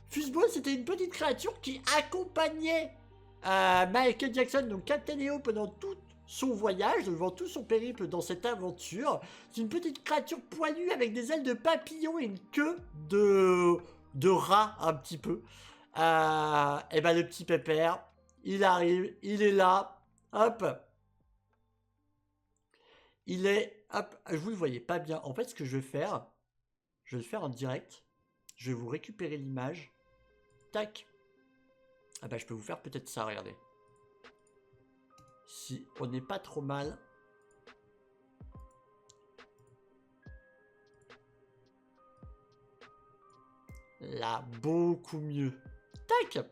Fuzzball, c'était une petite créature qui accompagnait Michael Jackson, donc Captain EO, pendant tout son voyage, devant tout son périple dans cette aventure. C'est une petite créature poilue avec des ailes de papillon et une queue de rat, un petit peu. Et ben le petit pépère, il arrive, il est là. Hop. Il est... Hop. Vous le voyez pas bien. En fait, ce que je vais faire en direct. Je vais vous récupérer l'image. Tac. Ah bah, je peux vous faire peut-être ça, regardez. Si on n'est pas trop mal. Là, beaucoup mieux. Tac.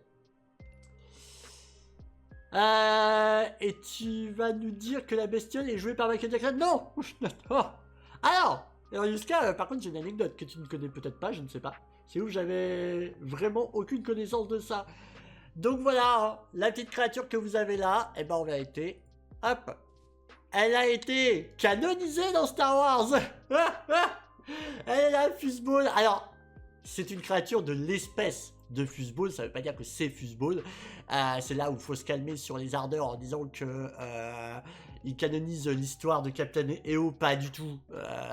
Et tu vas nous dire que la bestiole est jouée par Michael Jackson? Non. Alors, Yuska, par contre, j'ai une anecdote que tu ne connais peut-être pas, je ne sais pas. C'est où j'avais vraiment aucune connaissance de ça. Donc voilà, hein, la petite créature que vous avez là, et ben en vérité, hop, elle a été canonisée dans Star Wars. Elle est là, Fuzzball. Alors, c'est une créature de l'espèce de Fuzzball, ça veut pas dire que c'est Fuzzball. C'est là où il faut se calmer sur les ardeurs en disant que il canonise l'histoire de Captain EO, pas du tout.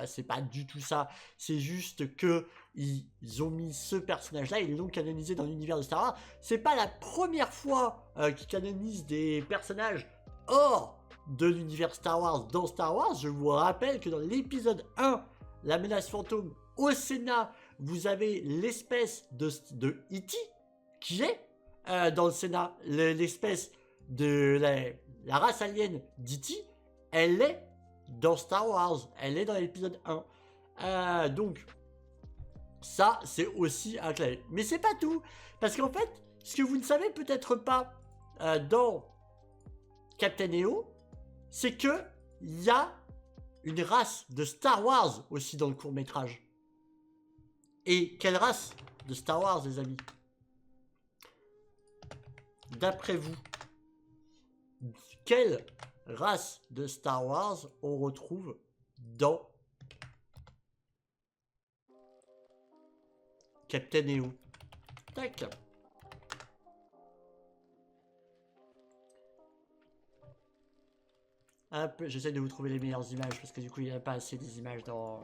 C'est pas du tout ça. C'est juste que ils ont mis ce personnage-là, ils l'ont canonisé dans l'univers de Star Wars. C'est pas la première fois qu'ils canonisent des personnages hors de l'univers Star Wars dans Star Wars. Je vous rappelle que dans l'épisode 1, la menace fantôme au Sénat, vous avez l'espèce de E.T. qui est dans le Sénat. L'espèce de la race alien d'E.T. elle est dans Star Wars. Elle est dans l'épisode 1. Donc, ça, c'est aussi un clavier. Mais c'est pas tout. Parce qu'en fait, ce que vous ne savez peut-être pas dans Captain EO, c'est que il y a une race de Star Wars aussi dans le court-métrage. Et quelle race de Star Wars, les amis? D'après vous, quelle race de Star Wars on retrouve dans Captain EO? Tac. Hop, j'essaie de vous trouver les meilleures images parce que du coup il n'y a pas assez des images dans...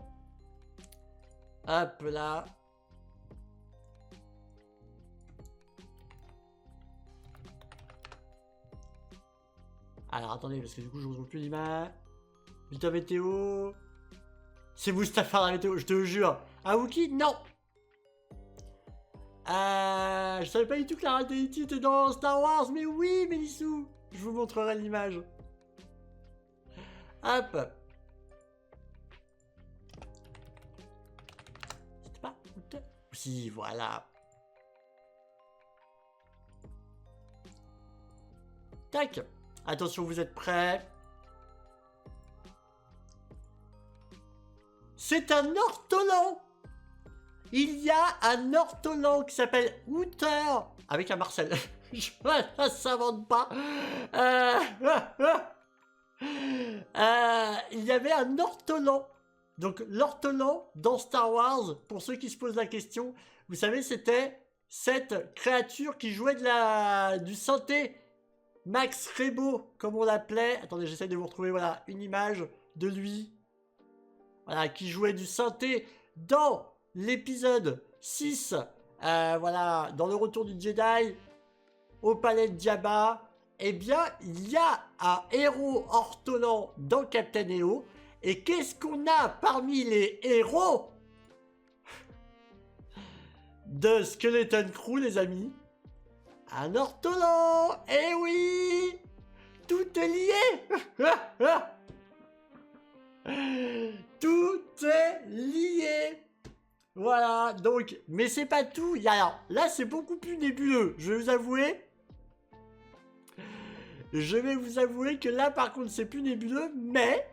Hop là. Alors attendez, parce que du coup je ne retrouve plus l'image. Vita météo. C'est Mustapha la météo, je te jure. Un Wookie? Non. Je savais pas du tout que la race d'E.T. était dans Star Wars, mais oui, Mélissou. Je vous montrerai l'image. Hop. C'était pas... Si, voilà. Tac. Attention, vous êtes prêts? C'est un ortolan. Il y a un ortolan qui s'appelle Hooter, avec un Marcel. Je ne s'invente pas. Il y avait un ortolan. Donc l'ortolan dans Star Wars, pour ceux qui se posent la question, vous savez, c'était cette créature qui jouait du synthé. Max Rebo, comme on l'appelait. Attendez, j'essaie de vous retrouver, voilà, une image de lui. Voilà, qui jouait du synthé dans l'épisode 6. Voilà, dans le retour du Jedi, au palais de Jabba. Eh bien, il y a un héros ortolan dans Captain EO. Et qu'est-ce qu'on a parmi les héros de Skeleton Crew, les amis? Un ortolan. Eh oui, tout est lié. Tout est lié. Voilà, donc, mais c'est pas tout. Alors, là, c'est beaucoup plus nébuleux, je vais vous avouer. Je vais vous avouer que là, par contre, c'est plus nébuleux, mais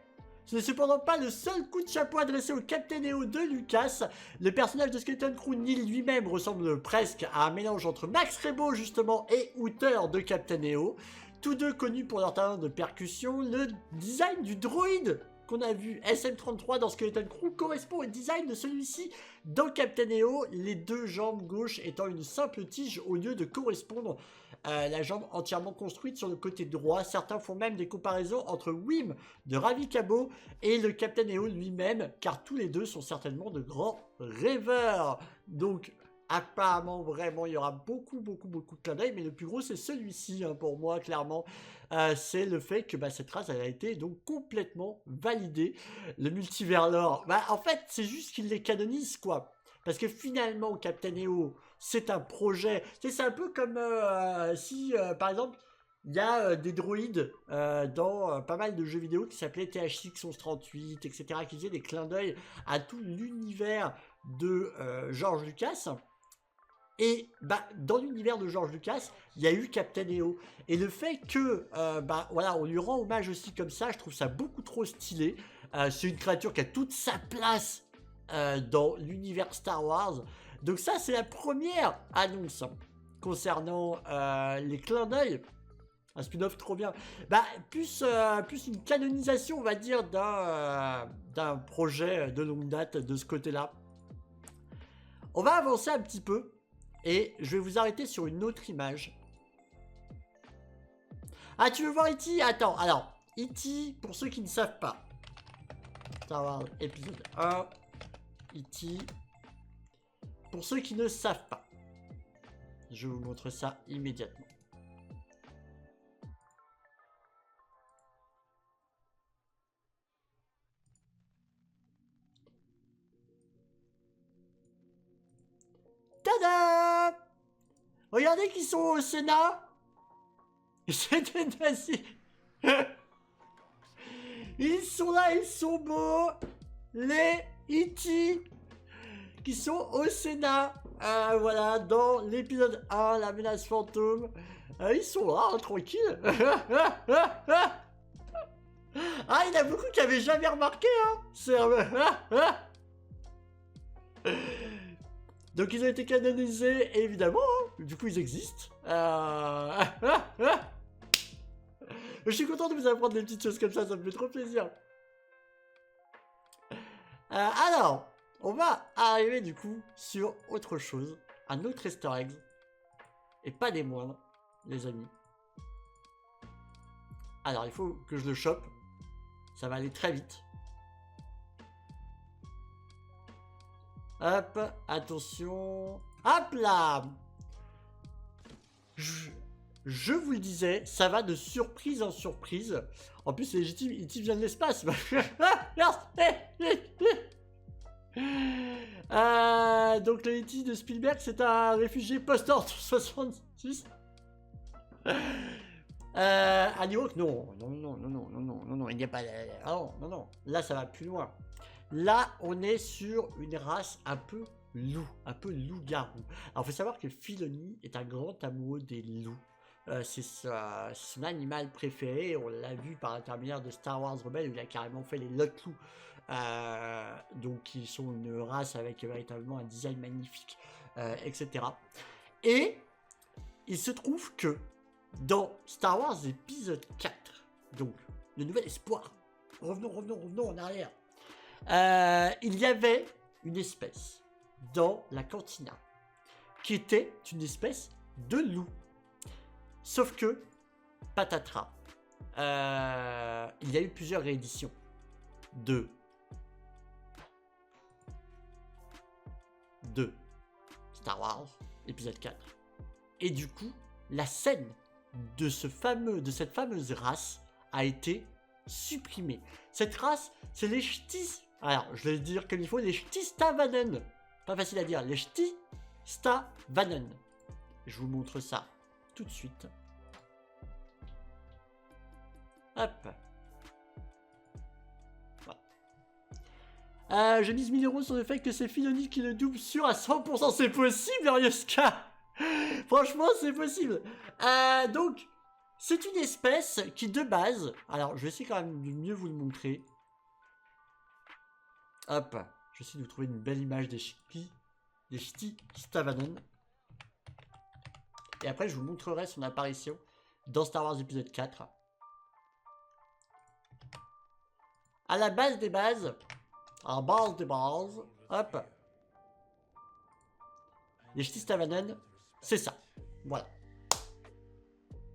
ce n'est cependant pas le seul coup de chapeau adressé au Captain EO de Lucas. Le personnage de Skeleton Crew, Neil lui-même, ressemble presque à un mélange entre Max Rebo, justement, et Hooter de Captain EO. Tous deux connus pour leur talent de percussion. Le design du droïde qu'on a vu, SM33 dans Skeleton Crew, correspond au design de celui-ci dans Captain EO, les deux jambes gauche étant une simple tige au lieu de correspondre la jambe entièrement construite sur le côté droit. Certains font même des comparaisons entre Wim de Ravikabo et le Captain EO lui-même, car tous les deux sont certainement de grands rêveurs. Donc apparemment, vraiment, il y aura beaucoup de clins d'œil, mais le plus gros, c'est celui-ci, hein, pour moi, clairement. C'est le fait que cette race, elle a été donc complètement validée. Le multivers lore, en fait, c'est juste qu'ils les canonisent, quoi. Parce que finalement, Captain EO, c'est un projet. C'est un peu comme si, par exemple, il y a des droïdes dans pas mal de jeux vidéo qui s'appelaient THX 1138, etc., qui faisaient des clins d'œil à tout l'univers de George Lucas. Et dans l'univers de George Lucas, il y a eu Captain EO. Et le fait que, voilà, on lui rend hommage aussi comme ça, je trouve ça beaucoup trop stylé. C'est une créature qui a toute sa place dans l'univers Star Wars. Donc ça, c'est la première annonce concernant les clins d'œil. Un spin-off trop bien. Plus une canonisation, on va dire, d'un projet de longue date de ce côté-là. On va avancer un petit peu. Et je vais vous arrêter sur une autre image. Ah, tu veux voir E.T.? Attends, alors, E.T., pour ceux qui ne savent pas. Star Wars épisode 1. E.T. Pour ceux qui ne savent pas. Je vous montre ça immédiatement. Tada! Regardez qui sont au Sénat. C'était nazi. Ils sont là, ils sont beaux. Les E.T. qui sont au Sénat. Voilà, dans l'épisode 1, la menace fantôme. Ils sont là, tranquilles. Ah, il y en a beaucoup qui n'avaient jamais remarqué, hein. C'est donc ils ont été canonisés, évidemment, hein. Du coup ils existent. Je suis content de vous apprendre des petites choses comme ça me fait trop plaisir. Alors, on va arriver du coup sur autre chose, un autre easter egg, et pas des moindres, les amis. Alors il faut que je le chope, ça va aller très vite. Hop, attention. Hop là. Je vous le disais, ça va de surprise en surprise. En plus, c'est légitime, E.T. vient de l'espace. Donc le E.T. de Spielberg, c'est un réfugié post-ordre 66. À New York, non, il n'y a pas... non, là ça va plus loin. Là, on est sur une race un peu loup-garou. Alors, il faut savoir que Filoni est un grand amoureux des loups. C'est son animal préféré. On l'a vu par l'intermédiaire de Star Wars Rebels où il a carrément fait les Lot-Loups. Donc, ils sont une race avec véritablement un design magnifique, etc. Et il se trouve que dans Star Wars épisode 4, donc le nouvel espoir, revenons en arrière, il y avait une espèce dans la cantina qui était une espèce de loup. Sauf que, patatras, il y a eu plusieurs rééditions de Star Wars épisode 4. Et du coup, la scène de cette fameuse race a été supprimée. Cette race, c'est les Ch'tis. Alors, je vais le dire comme il faut, les Ch'tistavanen. Pas facile à dire, les Ch'tistavanen. Je vous montre ça tout de suite. Hop. Voilà. J'ai mis 1000 € sur le fait que c'est Filoni qui le double sûr à 100%. C'est possible, Ryoska. Franchement, c'est possible. Donc, c'est une espèce qui, de base... Alors, je vais essayer quand même de mieux vous le montrer. Hop. Je vais essayer de vous trouver une belle image des Ch'tistavanen. Et après, je vous montrerai son apparition dans Star Wars épisode 4. À la base des bases... En base des bases... Hop. Les Ch'tistavanen, c'est ça. Voilà.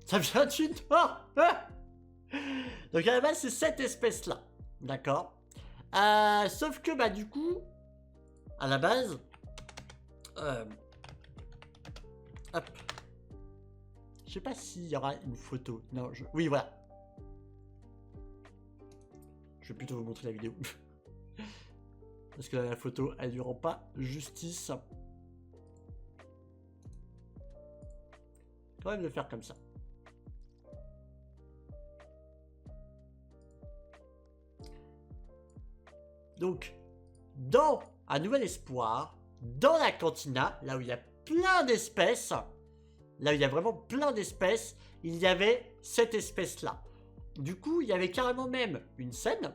Ça vient d'une... Donc à la base, c'est cette espèce-là. D'accord. Sauf que, bah, du coup, à la base... hop. Je sais pas s'il y aura une photo. Non, oui, voilà. Je vais plutôt vous montrer la vidéo. Parce que la photo, elle lui rend pas justice. Quand même le faire comme ça. Donc, dans Un Nouvel Espoir, dans la cantina, là où il y a plein d'espèces, là où il y a vraiment plein d'espèces, il y avait cette espèce-là. Du coup, il y avait carrément même une scène.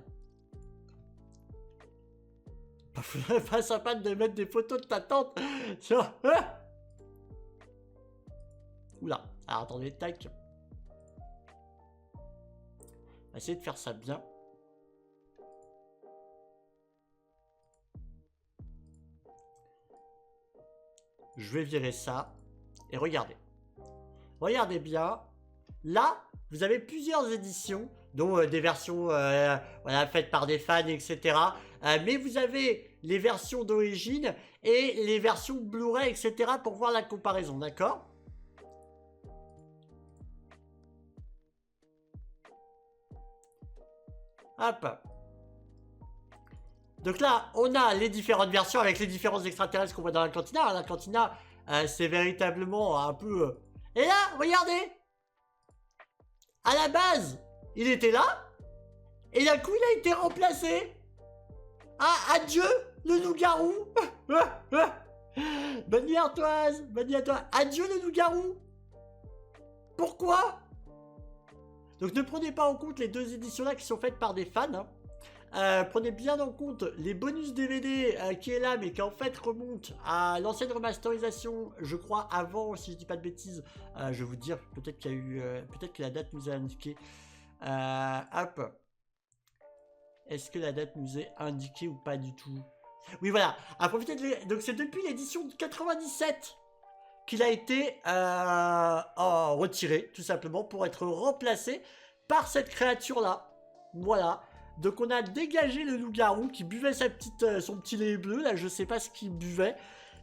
Pas sympa de mettre des photos de ta tante. Oula, alors attendez, tac. On va essayer de faire ça bien. Je vais virer ça. Et regardez. Regardez bien. Là, vous avez plusieurs éditions, dont des versions voilà, faites par des fans, etc. Mais vous avez les versions d'origine et les versions Blu-ray, etc. pour voir la comparaison, d'accord ? Hop. Donc là, on a les différentes versions avec les différents extraterrestres qu'on voit dans la cantina. La cantina, c'est véritablement un peu... Et là, regardez! À la base, il était là. Et d'un coup, il a été remplacé. Ah, adieu, le loup-garou. Bonne nuit, Artoise. Bonne nuit à toi. Adieu, le loup-garou. Pourquoi? Donc, ne prenez pas en compte les deux éditions-là qui sont faites par des fans. Hein. Prenez bien en compte les bonus DVD qui est là, mais qui en fait remonte à l'ancienne remasterisation, je crois, avant, si je dis pas de bêtises. Je vais vous dire, peut-être qu'il y a eu... peut-être que la date nous a indiqué. Hop. Est-ce que la date nous est indiquée ou pas du tout? Oui, voilà. À profiter de donc, c'est depuis l'édition de 97 qu'il a été retiré, tout simplement, pour être remplacé par cette créature-là. Voilà. Donc on a dégagé le loup-garou qui buvait son petit lait bleu, là je sais pas ce qu'il buvait,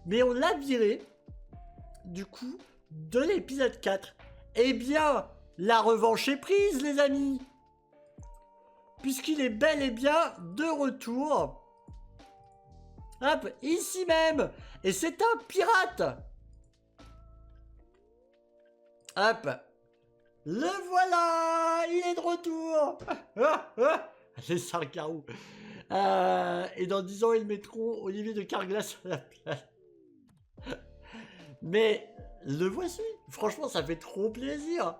mais on l'a viré, du coup, de l'épisode 4. Eh bien, la revanche est prise, les amis, puisqu'il est bel et bien de retour Hop, ici même. Et c'est un pirate. Hop. Le voilà. Il est de retour. C'est ça le carreau. Et dans 10 ans, ils mettront Olivier de Carglass à la place. Mais le voici. Franchement, ça fait trop plaisir.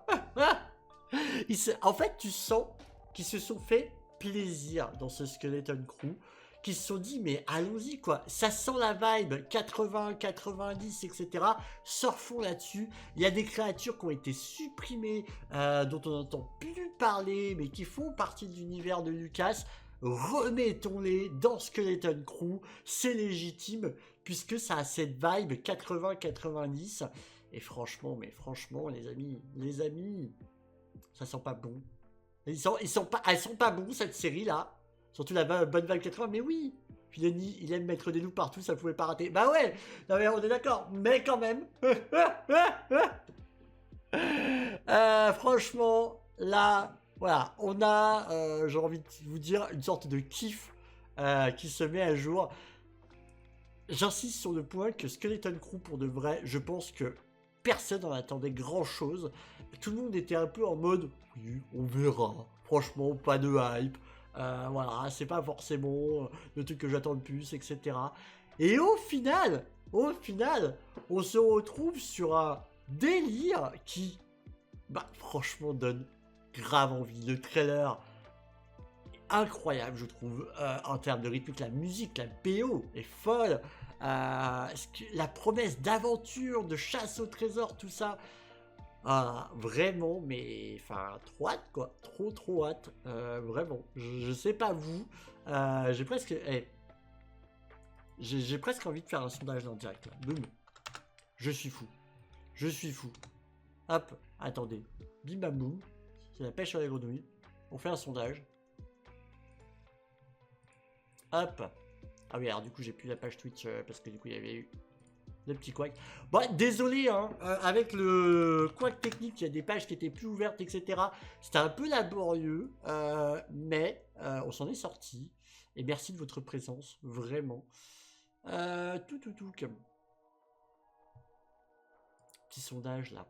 En fait, tu sens qu'ils se sont fait plaisir dans ce Skeleton Crew, qui se sont dit, mais allons-y, quoi. Ça sent la vibe 80, 90, etc. Surfons là-dessus. Il y a des créatures qui ont été supprimées, dont on n'entend plus parler, mais qui font partie de l'univers de Lucas. Remettons-les dans Skeleton Crew. C'est légitime, puisque ça a cette vibe 80-90. Et franchement, les amis, ça sent pas bon. Elles sont pas bons, cette série-là. Surtout la bonne vibe 80, mais oui. Filoni, il aime mettre des loups partout, ça pouvait pas rater. Bah ouais, non mais on est d'accord, mais quand même. Franchement, là, voilà, on a, j'ai envie de vous dire, une sorte de kiff qui se met à jour. J'insiste sur le point que Skeleton Crew, pour de vrai, je pense que personne n'en attendait grand-chose. Tout le monde était un peu en mode, oui, on verra. Franchement, pas de hype. Voilà, c'est pas forcément le truc que j'attends le plus, etc. Et au final, on se retrouve sur un délire qui, bah, franchement, donne grave envie. Le trailer est incroyable, je trouve, en termes de rythmique. La musique, la BO est folle. La promesse d'aventure, de chasse au trésor, tout ça. Vraiment, mais enfin, trop hâte, quoi. Trop hâte. Vraiment. Je sais pas vous. J'ai presque. J'ai presque envie de faire un sondage dans le direct, là. Boum. Je suis fou. Hop, attendez. Bim bam boum. C'est la pêche sur les grenouilles. On fait un sondage. Hop. Ah oui, alors du coup, j'ai plus la page Twitch parce que du coup, il y avait eu le petit couac. Bon, désolé, hein, avec le couac technique, il y a des pages qui étaient plus ouvertes, etc. C'était un peu laborieux, mais on s'en est sorti. Et merci de votre présence, vraiment. Tout. Comme... Petit sondage, là.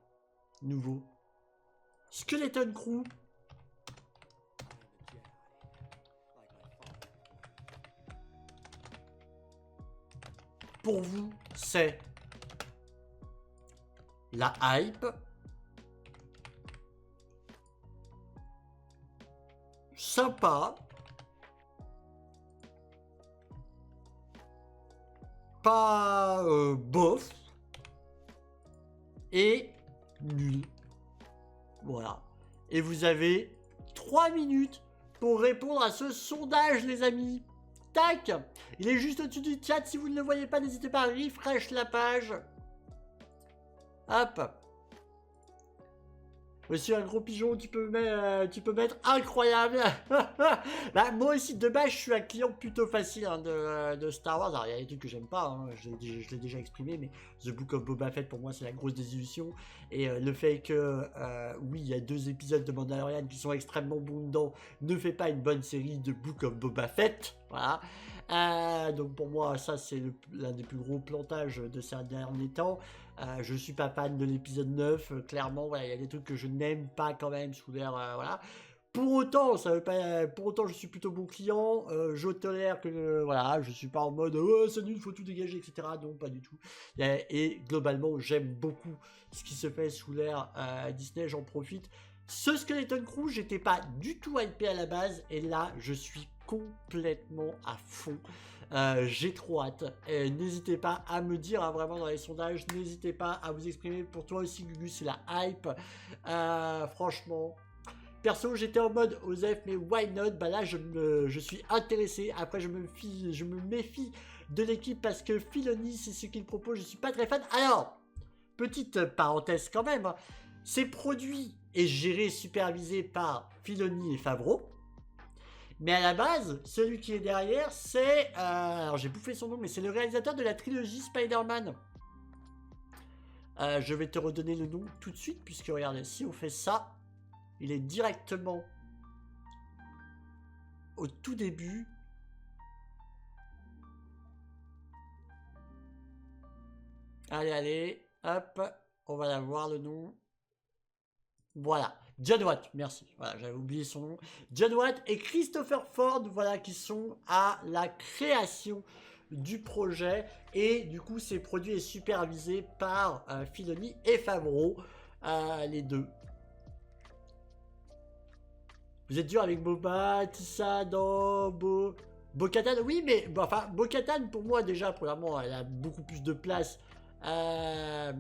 Nouveau. Skeleton Crew. Pour vous, c'est la hype, sympa, pas bof, et nul. Voilà. Et vous avez 3 minutes pour répondre à ce sondage, les amis. Tac! Il est juste au-dessus du chat. Si vous ne le voyez pas, n'hésitez pas à refresh la page. Hop. Monsieur un gros pigeon, tu peux mettre incroyable. Bah, moi aussi, de base, je suis un client plutôt facile hein, de Star Wars. Alors, il y a des trucs que j'aime pas, hein, je l'ai déjà exprimé, mais The Book of Boba Fett, pour moi, c'est la grosse désillusion. Et le fait que, oui, il y a 2 épisodes de Mandalorian qui sont extrêmement bons dedans, ne fait pas une bonne série de Book of Boba Fett. Voilà. Donc pour moi, ça, c'est l'un des plus gros plantages de ces derniers temps. Je suis pas fan de l'épisode 9, clairement, voilà, il y a des trucs que je n'aime pas quand même sous l'air, voilà. Pour autant, je suis plutôt bon client, je tolère que, voilà, je suis pas en mode, oh, c'est nul, faut tout dégager, etc. Non, pas du tout. Et globalement, j'aime beaucoup ce qui se fait sous l'air Disney, j'en profite. Ce Skeleton Crew, j'étais pas du tout hypé à la base, et là, je suis complètement à fond. J'ai trop hâte. N'hésitez pas à me dire hein, vraiment dans les sondages. N'hésitez pas à vous exprimer. Pour toi aussi, Gugu, c'est la hype. Franchement. Perso, j'étais en mode Osef, mais why not? Bah là, je suis intéressé. Après, je me méfie de l'équipe parce que Filoni, c'est ce qu'il propose. Je suis pas très fan. Alors, petite parenthèse quand même. Hein, c'est produit et géré, supervisé par Filoni et Favreau. Mais à la base, celui qui est derrière, c'est... alors j'ai bouffé son nom, mais c'est le réalisateur de la trilogie Spider-Man. Je vais te redonner le nom tout de suite, puisque regardez, si on fait ça, il est directement au tout début. Allez, allez, hop, on va la voir le nom. Voilà, John Watt, merci. Voilà, j'avais oublié son nom. John Watt et Christopher Ford, voilà, qui sont à la création du projet. Et du coup, c'est produit et supervisé par Filoni et Favreau, les deux. Vous êtes dur avec Boba, Tissa, dans Bo-Katan. Oui, mais bon, enfin, Bo-Katan, pour moi, déjà, premièrement, elle a beaucoup plus de place. Elle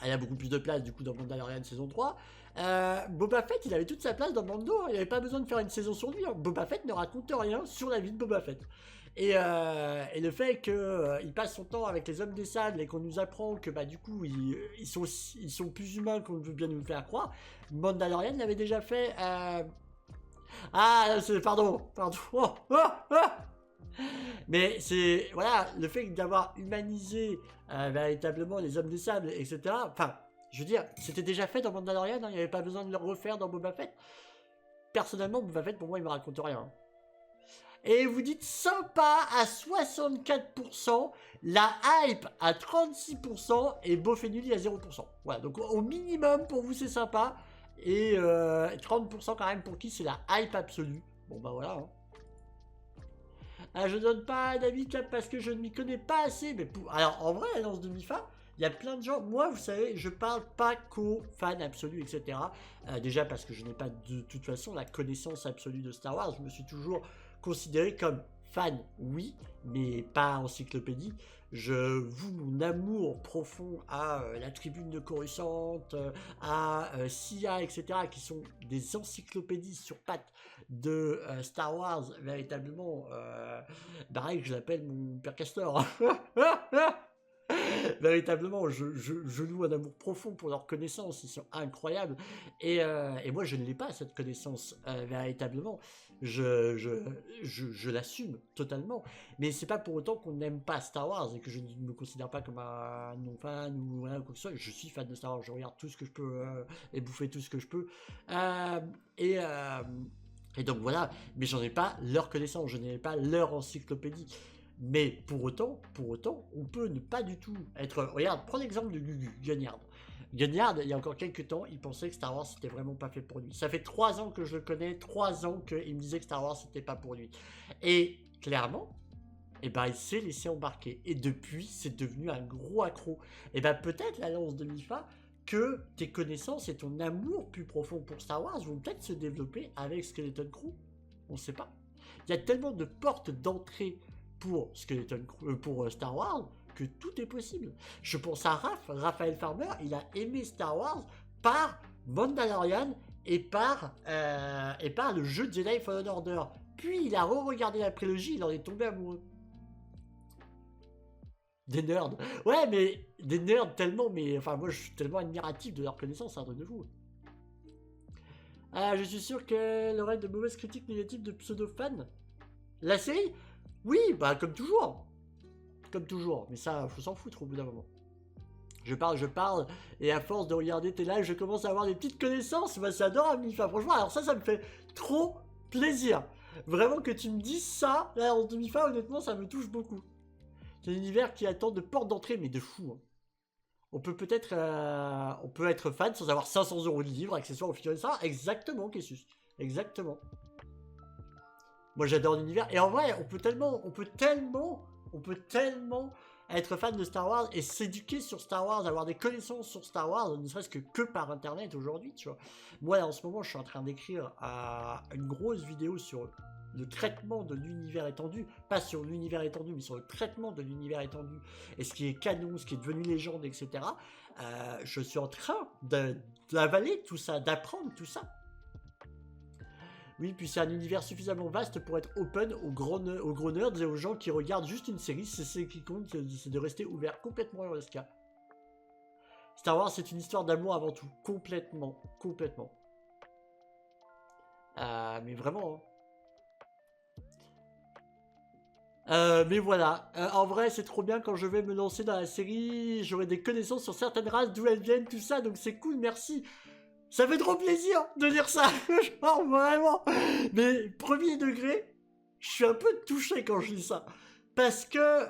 a beaucoup plus de place, du coup, dans Mandalorian saison 3. Boba Fett, il avait toute sa place dans Mando. Hein. Il n'avait pas besoin de faire une saison sur lui. Hein. Boba Fett ne raconte rien sur la vie de Boba Fett. Et le fait qu'il passe son temps avec les hommes des sables et qu'on nous apprend que bah du coup ils sont plus humains qu'on veut bien nous le faire croire. Mandalorian l'avait déjà fait. Ah, pardon. Oh, oh, oh. Mais c'est voilà le fait d'avoir humanisé véritablement les hommes des sables, etc. Enfin, je veux dire, c'était déjà fait dans Mandalorian. Hein, il n'y avait pas besoin de le refaire dans Boba Fett. Personnellement, Boba Fett pour moi il me raconte rien. Hein. Et vous dites sympa à 64%, la hype à 36% et Bof et Nully à 0%. Voilà, donc au minimum pour vous c'est sympa. Et 30% quand même pour qui c'est la hype absolue. Bon bah voilà. Hein. Ah, je donne pas d'avis cap parce que je ne m'y connais pas assez. Mais pour... Alors en vrai, Alliance de Mifa, il y a plein de gens. Moi, vous savez, je parle pas qu'aux fans absolus, etc. Déjà parce que je n'ai pas de toute façon la connaissance absolue de Star Wars. Je me suis toujours considéré comme fan, oui, mais pas encyclopédie. Je voue mon amour profond à la Tribune de Coruscant, à Sia, etc., qui sont des encyclopédies sur pattes de Star Wars, véritablement. Pareil que je l'appelle mon père Castor. Véritablement, je loue un amour profond pour leur connaissance, ils sont incroyables. Et moi, je ne l'ai pas, cette connaissance, véritablement. Je l'assume totalement. Mais c'est pas pour autant qu'on n'aime pas Star Wars et que je ne me considère pas comme un non-fan ou voilà, quoi que ce soit. Je suis fan de Star Wars, je regarde tout ce que je peux et bouffer tout ce que je peux. Et donc voilà, mais j'en ai pas leur connaissance, je n'ai pas leur encyclopédie. Mais pour autant, on peut ne pas du tout être... Regarde, prends l'exemple de Gugu, Gagnard. Gagnard, il y a encore quelques temps, il pensait que Star Wars, c'était vraiment pas fait pour lui. Ça fait 3 ans que je le connais, 3 ans qu'il me disait que Star Wars, c'était pas pour lui. Et clairement, eh ben, il s'est laissé embarquer. Et depuis, c'est devenu un gros accro. Et ben peut-être, la lance de Mifa, que tes connaissances et ton amour plus profond pour Star Wars vont peut-être se développer avec Skeleton Crew. On ne sait pas. Il y a tellement de portes d'entrée pour pour Star Wars que tout est possible. Je pense à Raphaël Farmer, il a aimé Star Wars par Mandalorian et par le jeu Jedi Fallen Order. Puis il a re-regardé la prélogie, il en est tombé amoureux. Des nerds. Ouais, mais des nerds tellement, mais enfin moi je suis tellement admiratif de leur connaissance, c'est un truc de fou. Je suis sûr qu'elle aurait de mauvaises critiques négatives de pseudo-fans. La série? Oui, bah comme toujours. Comme toujours. Mais ça, faut s'en foutre au bout d'un moment. Je parle, et à force de regarder tes lives, je commence à avoir des petites connaissances. Bah, c'est adorable, Mifa. Franchement, alors ça me fait trop plaisir. Vraiment que tu me dises ça, là, en Mifa, honnêtement, ça me touche beaucoup. C'est un univers qui attend de porte d'entrée, mais de fou. Hein. On peut être fan sans avoir 500 € de livres, accessoires, officiels, ça. Exactement, Kessus. Exactement. Moi j'adore l'univers et en vrai on peut tellement être fan de Star Wars et s'éduquer sur Star Wars, avoir des connaissances sur Star Wars, ne serait-ce que par internet aujourd'hui, tu vois. Moi en ce moment je suis en train d'écrire une grosse vidéo sur le traitement de l'univers étendu, pas sur l'univers étendu mais sur le traitement de l'univers étendu et ce qui est canon, ce qui est devenu légende, etc. Je suis en train d'avaler tout ça, d'apprendre tout ça. Oui, puis c'est un univers suffisamment vaste pour être open aux gros nerds et aux gens qui regardent juste une série. C'est ce qui compte, c'est de rester ouvert complètement à ce cas. Star Wars, c'est une histoire d'amour avant tout. Complètement. Mais vraiment. Hein. Mais voilà. En vrai, c'est trop bien quand je vais me lancer dans la série. J'aurai des connaissances sur certaines races, d'où elles viennent, tout ça. Donc c'est cool, merci. Ça fait trop plaisir de lire ça, genre vraiment. Mais premier degré, je suis un peu touché quand je lis ça. Parce que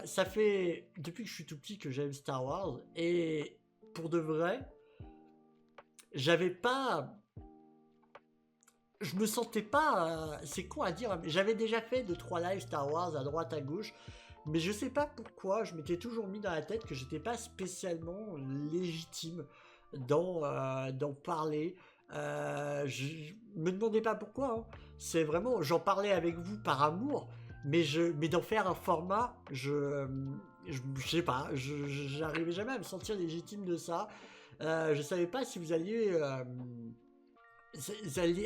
ça fait depuis que je suis tout petit que j'aime Star Wars et pour de vrai, j'avais pas, je me sentais pas, c'est con à dire, mais j'avais déjà fait 2-3 lives Star Wars à droite à gauche, mais je sais pas pourquoi, je m'étais toujours mis dans la tête que j'étais pas spécialement légitime d'en parler. Je me demandais pas pourquoi, hein. C'est vraiment, j'en parlais avec vous par amour. Mais d'en faire un format, je sais pas, j'arrivais jamais à me sentir légitime de ça. Je savais pas si vous alliez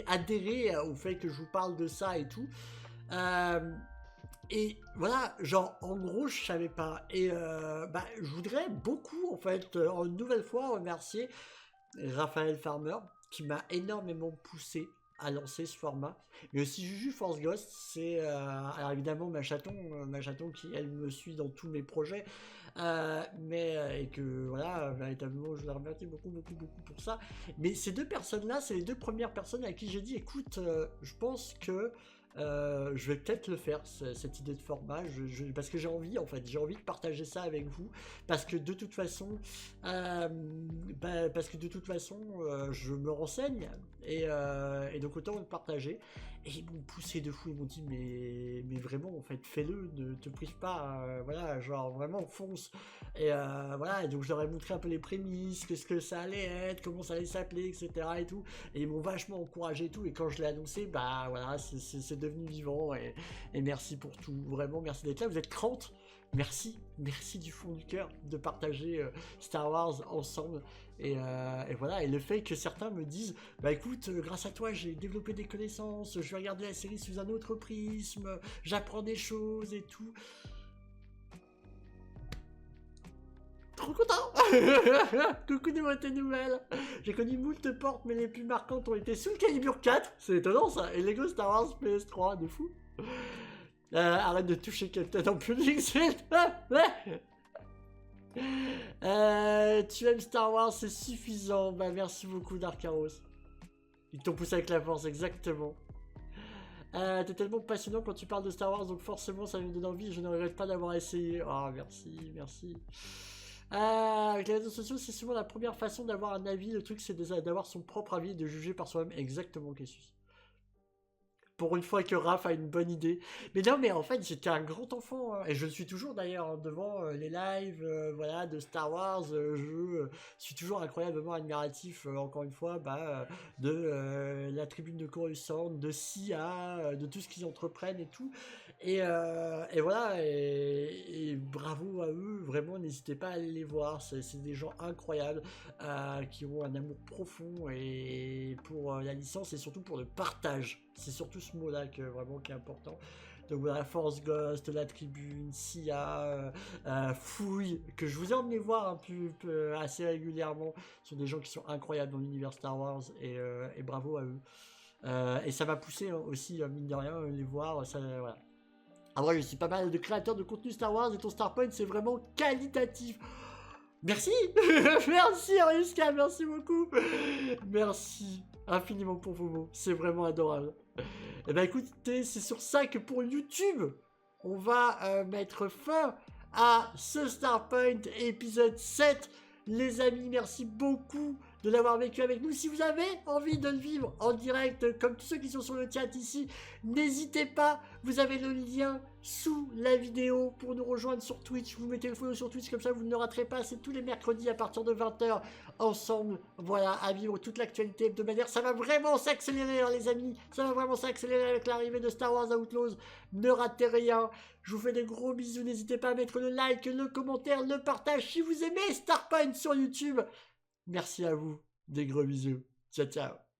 adhérer au fait que je vous parle de ça et tout. Et voilà, genre en gros je savais pas. Et je voudrais beaucoup en fait, une nouvelle fois remercier Raphaël Farmer qui m'a énormément poussé à lancer ce format, mais aussi Juju Force Ghost, c'est alors évidemment ma chaton qui elle me suit dans tous mes projets, et que voilà, véritablement je la remercie beaucoup pour ça. Mais ces deux personnes là, c'est les deux premières personnes à qui j'ai dit écoute, je pense que je vais peut-être le faire, cette idée de format, parce que j'ai envie en fait, j'ai envie de partager ça avec vous, parce que de toute façon, je me renseigne et donc autant le partager. Et ils m'ont poussé de fou, ils m'ont dit mais vraiment en fait fais-le, ne te prive pas, voilà, genre vraiment fonce. Et voilà, et donc je leur ai montré un peu les prémices, qu'est-ce que ça allait être, comment ça allait s'appeler, etc. et tout. Et ils m'ont vachement encouragé et tout. Et quand je l'ai annoncé, bah voilà, c'est devenu vivant. Et merci pour tout, vraiment merci d'être là. Vous êtes 30. Merci du fond du cœur de partager Star Wars ensemble. Et voilà, et le fait que certains me disent bah écoute, grâce à toi j'ai développé des connaissances, je vais regarder la série sous un autre prisme, j'apprends des choses et tout. Trop content. Coucou de tes nouvelles. J'ai connu moult portes, mais les plus marquantes ont été Soul Calibur 4, c'est étonnant ça, et Lego Star Wars PS3, de fou. Arrête de toucher Captain en public, c'est... tu aimes Star Wars, c'est suffisant. Bah merci beaucoup Darkaros. Ils t'ont poussé avec la force, exactement. T'es tellement passionnant quand tu parles de Star Wars, donc forcément ça me donne envie et je ne regrette pas d'avoir essayé. Oh merci. Avec les réseaux sociaux, c'est souvent la première façon d'avoir un avis. Le truc c'est d'avoir son propre avis et de juger par soi-même. Exactement, Kessus. Pour une fois que Raph a une bonne idée. Mais non, mais en fait, j'étais un grand enfant, hein, et je le suis toujours d'ailleurs, hein, devant les lives voilà, de Star Wars. Je suis toujours incroyablement admiratif, encore une fois, de la tribune de Coruscant, de SIA, de tout ce qu'ils entreprennent et tout. Et voilà, et bravo à eux, vraiment, n'hésitez pas à aller les voir. C'est des gens incroyables qui ont un amour profond et pour la licence et surtout pour le partage. C'est surtout ce mot-là qui est important. Donc voilà, Force Ghost, la tribune, Sia, Fouille, que je vous ai emmené voir un peu assez régulièrement. Ce sont des gens qui sont incroyables dans l'univers Star Wars et bravo à eux. Et ça m'a poussé aussi, mine de rien, les voir. Ça, voilà. Après, je suis pas mal de créateurs de contenu Star Wars et ton Starpoint, c'est vraiment qualitatif. Merci. Merci Ariuska, merci beaucoup. Merci infiniment pour vos mots, c'est vraiment adorable. Et ben écoutez, c'est sur ça que pour YouTube, on va mettre fin à ce Starpoint épisode 7. Les amis, merci beaucoup de l'avoir vécu avec nous. Si vous avez envie de le vivre en direct, comme tous ceux qui sont sur le chat ici, n'hésitez pas, vous avez le lien sous la vidéo pour nous rejoindre sur Twitch. Vous mettez le follow sur Twitch, comme ça vous ne le raterez pas. C'est tous les mercredis à partir de 20h, ensemble, voilà, à vivre toute l'actualité hebdomadaire. Ça va vraiment s'accélérer, hein, les amis. Ça va vraiment s'accélérer avec l'arrivée de Star Wars Outlaws. Ne ratez rien. Je vous fais des gros bisous. N'hésitez pas à mettre le like, le commentaire, le partage si vous aimez Starpoint sur YouTube. Merci à vous. Des gros bisous. Ciao, ciao.